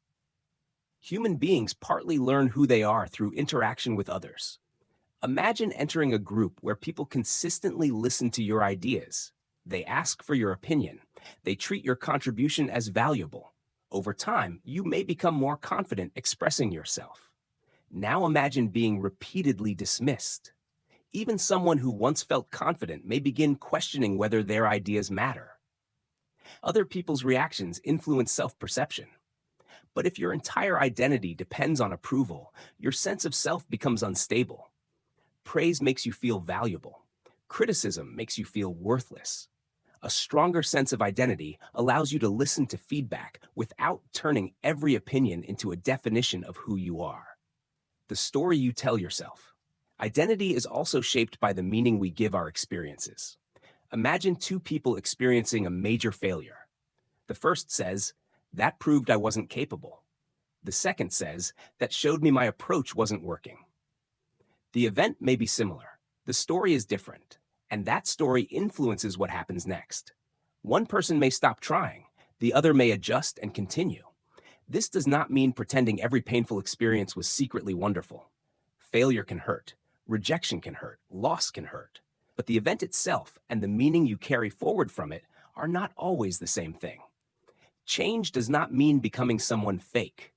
Human beings partly learn who they are through interaction with others. Imagine entering a group where people consistently listen to your ideas. They ask for your opinion. They treat your contribution as valuable. Over time, you may become more confident expressing yourself. Now imagine being repeatedly dismissed. Even someone who once felt confident may begin questioning whether their ideas matter. Other people's reactions influence self-perception. But if your entire identity depends on approval, your sense of self becomes unstable. Praise makes you feel valuable. Criticism makes you feel worthless. A stronger sense of identity allows you to listen to feedback without turning every opinion into a definition of who you are. The story you tell yourself. Identity is also shaped by the meaning we give our experiences. Imagine two people experiencing a major failure. The first says, "That proved I wasn't capable." The second says, "That showed me my approach wasn't working." The event may be similar. The story is different, and that story influences what happens next. One person may stop trying, the other may adjust and continue. This does not mean pretending every painful experience was secretly wonderful. Failure can hurt, rejection can hurt, loss can hurt. But the event itself and the meaning you carry forward from it are not always the same thing. Change does not mean becoming someone fake.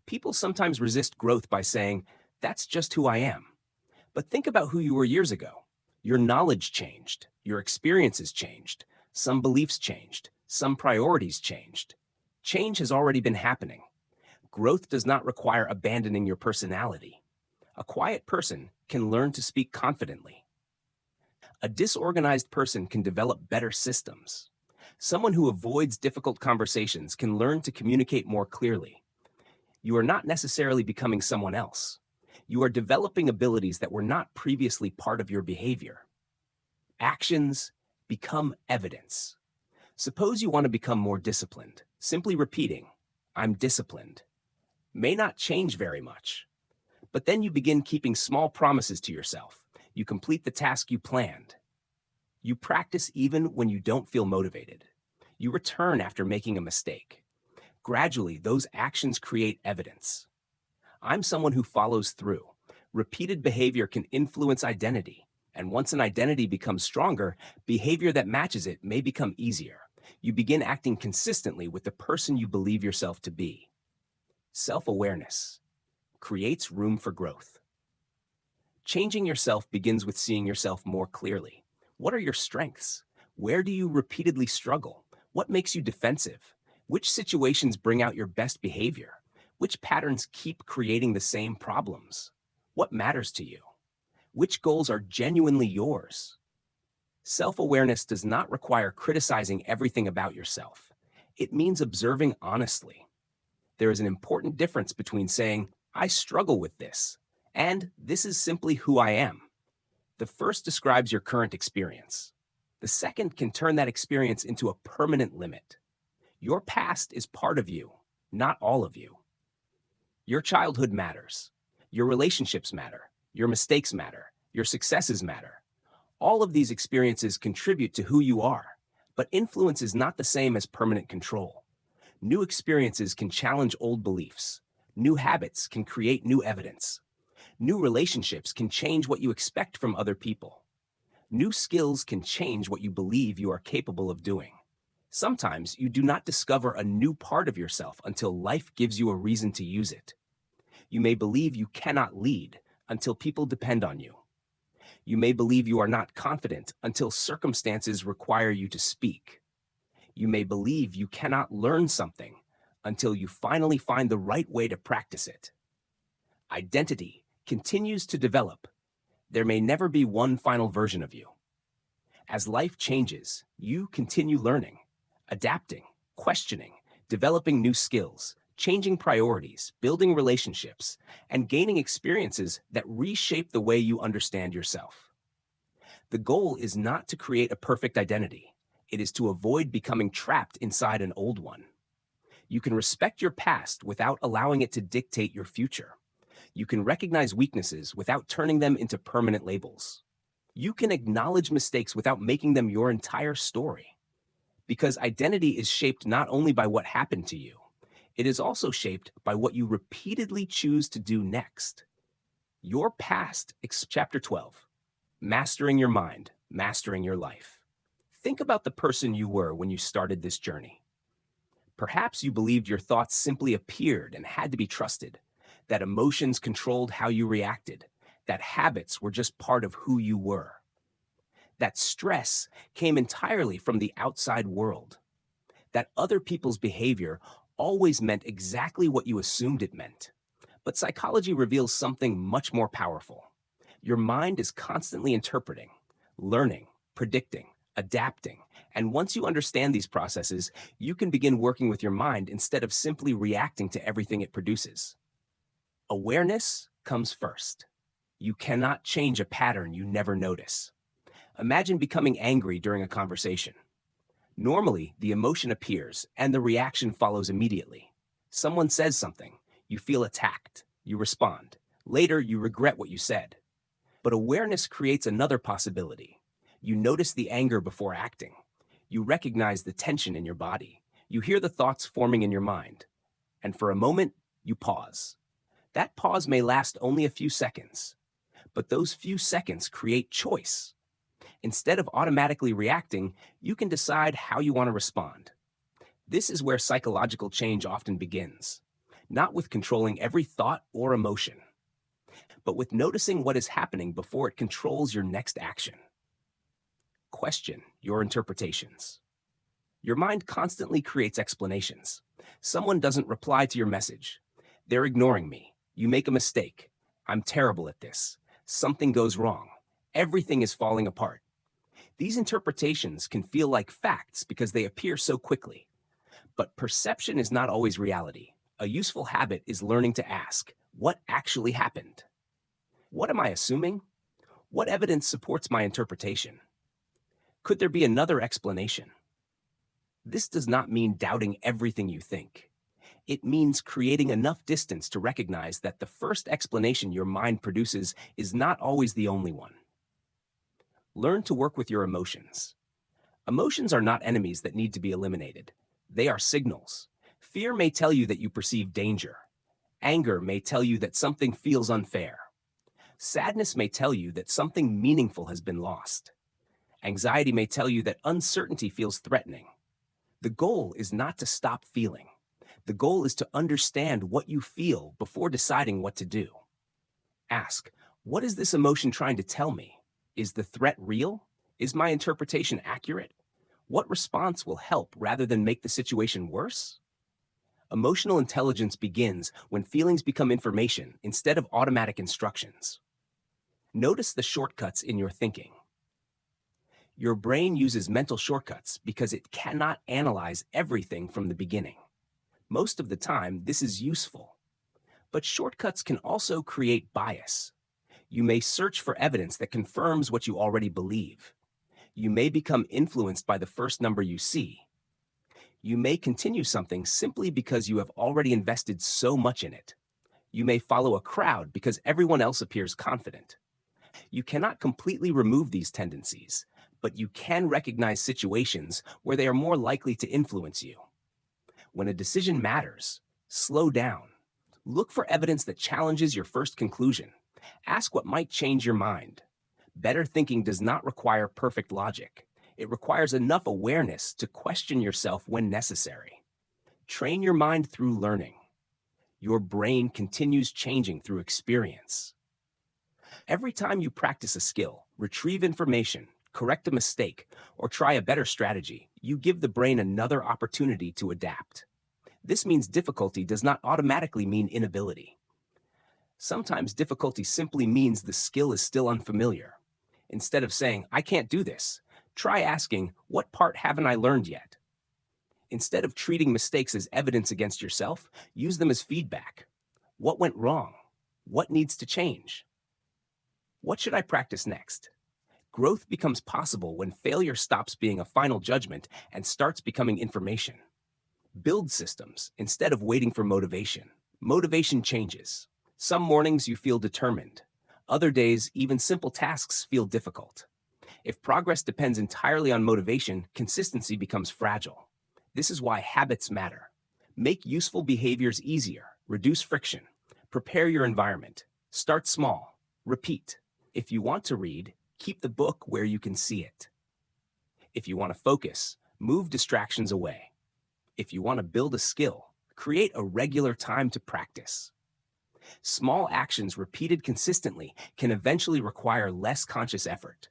People sometimes resist growth by saying, "That's just who I am." But think about who you were years ago. Your knowledge changed, your experiences changed, some beliefs changed, some priorities changed. Change has already been happening. Growth does not require abandoning your personality. A quiet person can learn to speak confidently. A disorganized person can develop better systems. Someone who avoids difficult conversations can learn to communicate more clearly. You are not necessarily becoming someone else. You are developing abilities that were not previously part of your behavior. Actions become evidence. Suppose you want to become more disciplined. Simply repeating, "I'm disciplined," may not change very much. But then you begin keeping small promises to yourself. You complete the task you planned. You practice even when you don't feel motivated. You return after making a mistake. Gradually, those actions create evidence. I'm someone who follows through. Repeated behavior can influence identity, and once an identity becomes stronger, behavior that matches it may become easier. You begin acting consistently with the person you believe yourself to be. Self-awareness creates room for growth. Changing yourself begins with seeing yourself more clearly. What are your strengths? Where do you repeatedly struggle? What makes you defensive? Which situations bring out your best behavior? Which patterns keep creating the same problems? What matters to you? Which goals are genuinely yours? Self-awareness does not require criticizing everything about yourself. It means observing honestly. There is an important difference between saying, "I struggle with this," and "This is simply who I am." The first describes your current experience. The second can turn that experience into a permanent limit. Your past is part of you, not all of you. Your childhood matters. Your relationships matter. Your mistakes matter. Your successes matter. All of these experiences contribute to who you are, but influence is not the same as permanent control. New experiences can challenge old beliefs. New habits can create new evidence. New relationships can change what you expect from other people. New skills can change what you believe you are capable of doing. Sometimes you do not discover a new part of yourself until life gives you a reason to use it. You may believe you cannot lead until people depend on you. You may believe you are not confident until circumstances require you to speak. You may believe you cannot learn something until you finally find the right way to practice it. Identity continues to develop. There may never be one final version of you. As life changes, you continue learning, adapting, questioning, developing new skills, changing priorities, building relationships, and gaining experiences that reshape the way you understand yourself. The goal is not to create a perfect identity. It is to avoid becoming trapped inside an old one. You can respect your past without allowing it to dictate your future. You can recognize weaknesses without turning them into permanent labels. You can acknowledge mistakes without making them your entire story. Because identity is shaped not only by what happened to you, it is also shaped by what you repeatedly choose to do next. Your past, Chapter 12, Mastering Your Mind, Mastering Your Life. Think about the person you were when you started this journey. Perhaps you believed your thoughts simply appeared and had to be trusted, that emotions controlled how you reacted, that habits were just part of who you were. That stress came entirely from the outside world, that other people's behavior always meant exactly what you assumed it meant. But psychology reveals something much more powerful. Your mind is constantly interpreting, learning, predicting, adapting, and once you understand these processes, you can begin working with your mind instead of simply reacting to everything it produces. Awareness comes first. You cannot change a pattern you never notice. Imagine becoming angry during a conversation. Normally, the emotion appears and the reaction follows immediately. Someone says something, you feel attacked, you respond. Later, you regret what you said. But awareness creates another possibility. You notice the anger before acting. You recognize the tension in your body. You hear the thoughts forming in your mind. And for a moment, you pause. That pause may last only a few seconds, but those few seconds create choice. Instead of automatically reacting, you can decide how you want to respond. This is where psychological change often begins, not with controlling every thought or emotion, but with noticing what is happening before it controls your next action. Question your interpretations. Your mind constantly creates explanations. Someone doesn't reply to your message. They're ignoring me. You make a mistake. I'm terrible at this. Something goes wrong. Everything is falling apart. These interpretations can feel like facts because they appear so quickly. But perception is not always reality. A useful habit is learning to ask, what actually happened? What am I assuming? What evidence supports my interpretation? Could there be another explanation? This does not mean doubting everything you think. It means creating enough distance to recognize that the first explanation your mind produces is not always the only one. Learn to work with your emotions. Emotions are not enemies that need to be eliminated. They are signals. Fear may tell you that you perceive danger. Anger may tell you that something feels unfair. Sadness may tell you that something meaningful has been lost. Anxiety may tell you that uncertainty feels threatening. The goal is not to stop feeling. The goal is to understand what you feel before deciding what to do. Ask, what is this emotion trying to tell me? Is the threat real? Is my interpretation accurate? What response will help rather than make the situation worse? Emotional intelligence begins when feelings become information instead of automatic instructions. Notice the shortcuts in your thinking. Your brain uses mental shortcuts because it cannot analyze everything from the beginning. Most of the time, this is useful. But shortcuts can also create bias. You may search for evidence that confirms what you already believe. You may become influenced by the first number you see. You may continue something simply because you have already invested so much in it. You may follow a crowd because everyone else appears confident. You cannot completely remove these tendencies, but you can recognize situations where they are more likely to influence you. When a decision matters, slow down. Look for evidence that challenges your first conclusion. Ask what might change your mind. Better thinking does not require perfect logic. It requires enough awareness to question yourself when necessary. Train your mind through learning. Your brain continues changing through experience. Every time you practice a skill, retrieve information, correct a mistake, or try a better strategy, you give the brain another opportunity to adapt. This means difficulty does not automatically mean inability. Sometimes difficulty simply means the skill is still unfamiliar. Instead of saying, "I can't do this," try asking, "What part haven't I learned yet?" Instead of treating mistakes as evidence against yourself, use them as feedback. What went wrong? What needs to change? What should I practice next? Growth becomes possible when failure stops being a final judgment and starts becoming information. Build systems instead of waiting for motivation. Motivation changes. Some mornings you feel determined. Other days, even simple tasks feel difficult. If progress depends entirely on motivation, consistency becomes fragile. This is why habits matter. Make useful behaviors easier. Reduce friction. Prepare your environment. Start small. Repeat. If you want to read, keep the book where you can see it. If you want to focus, move distractions away. If you want to build a skill, create a regular time to practice. Small actions repeated consistently can eventually require less conscious effort.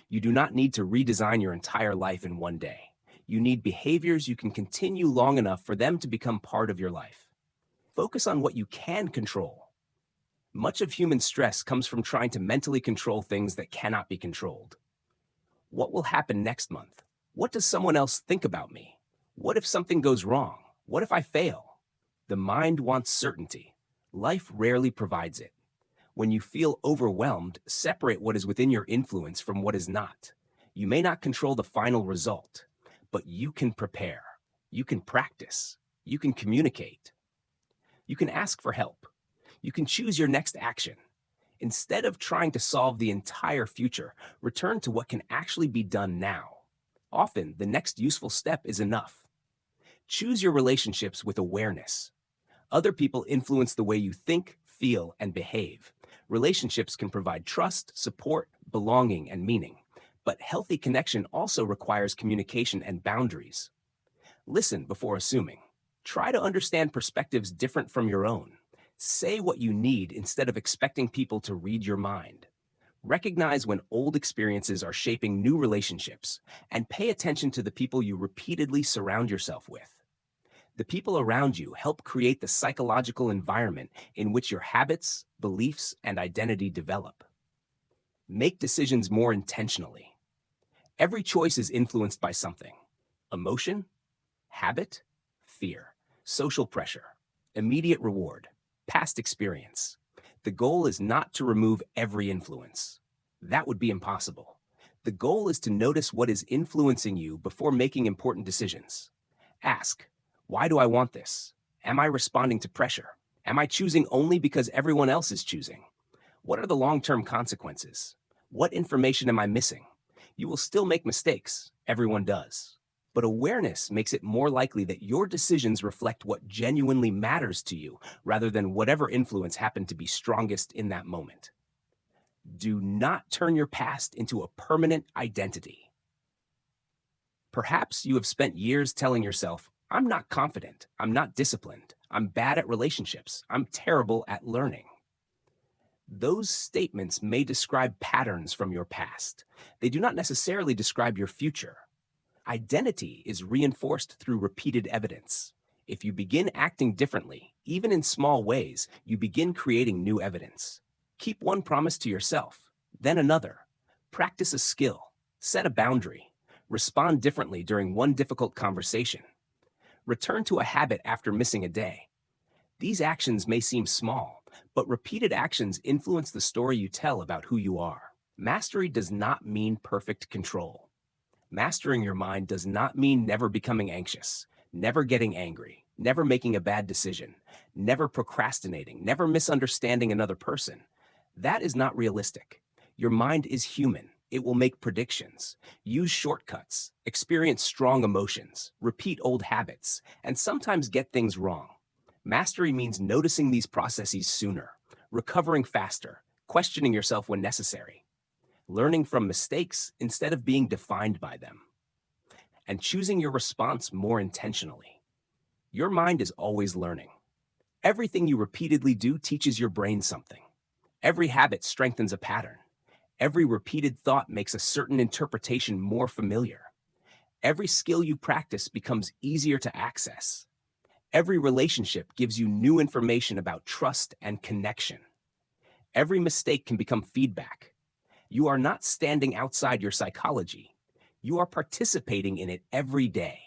You do not need to redesign your entire life in one day. You need behaviors you can continue long enough for them to become part of your life. Focus on what you can control. Much of human stress comes from trying to mentally control things that cannot be controlled. What will happen next month? What does someone else think about me? What if something goes wrong? What if I fail? The mind wants certainty. Life rarely provides it. When you feel overwhelmed, separate what is within your influence from what is not. You may not control the final result, but you can prepare. You can practice. You can communicate. You can ask for help. You can choose your next action. Instead of trying to solve the entire future, return to what can actually be done now. Often, the next useful step is enough. Choose your relationships with awareness. Other people influence the way you think, feel, and behave. Relationships can provide trust, support, belonging, and meaning. But healthy connection also requires communication and boundaries. Listen before assuming. Try to understand perspectives different from your own. Say what you need instead of expecting people to read your mind. Recognize when old experiences are shaping new relationships, and pay attention to the people you repeatedly surround yourself with. The people around you help create the psychological environment in which your habits, beliefs, and identity develop. Make decisions more intentionally. Every choice is influenced by something: emotion, habit, fear, social pressure, immediate reward, past experience. The goal is not to remove every influence. That would be impossible. The goal is to notice what is influencing you before making important decisions. Ask, why do I want this? Am I responding to pressure? Am I choosing only because everyone else is choosing? What are the long-term consequences? What information am I missing? You will still make mistakes. Everyone does. But awareness makes it more likely that your decisions reflect what genuinely matters to you rather than whatever influence happened to be strongest in that moment. Do not turn your past into a permanent identity. Perhaps you have spent years telling yourself, "I'm not confident, I'm not disciplined, I'm bad at relationships, I'm terrible at learning." Those statements may describe patterns from your past. They do not necessarily describe your future. Identity is reinforced through repeated evidence. If you begin acting differently, even in small ways, you begin creating new evidence. Keep one promise to yourself, then another. Practice a skill. Set a boundary. Respond differently during one difficult conversation. Return to a habit after missing a day. These actions may seem small, but repeated actions influence the story you tell about who you are. Mastery does not mean perfect control. Mastering your mind does not mean never becoming anxious, never getting angry, never making a bad decision, never procrastinating, never misunderstanding another person. That is not realistic. Your mind is human. It will make predictions, use shortcuts, experience strong emotions, repeat old habits, and sometimes get things wrong. Mastery means noticing these processes sooner, recovering faster, questioning yourself when necessary, learning from mistakes instead of being defined by them, and choosing your response more intentionally. Your mind is always learning. Everything you repeatedly do teaches your brain something. Every habit strengthens a pattern. Every repeated thought makes a certain interpretation more familiar. Every skill you practice becomes easier to access. Every relationship gives you new information about trust and connection. Every mistake can become feedback. You are not standing outside your psychology. You are participating in it every day.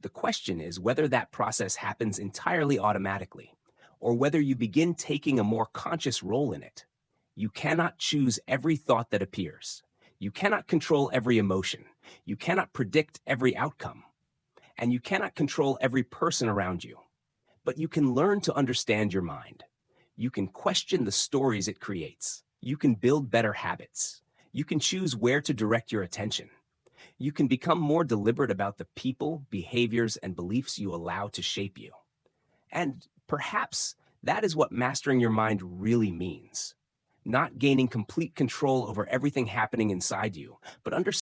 The question is whether that process happens entirely automatically, or whether you begin taking a more conscious role in it. You cannot choose every thought that appears. You cannot control every emotion. You cannot predict every outcome. And you cannot control every person around you. But you can learn to understand your mind. You can question the stories it creates. You can build better habits. You can choose where to direct your attention. You can become more deliberate about the people, behaviors, and beliefs you allow to shape you. And perhaps that is what mastering your mind really means. Not gaining complete control over everything happening inside you, but understanding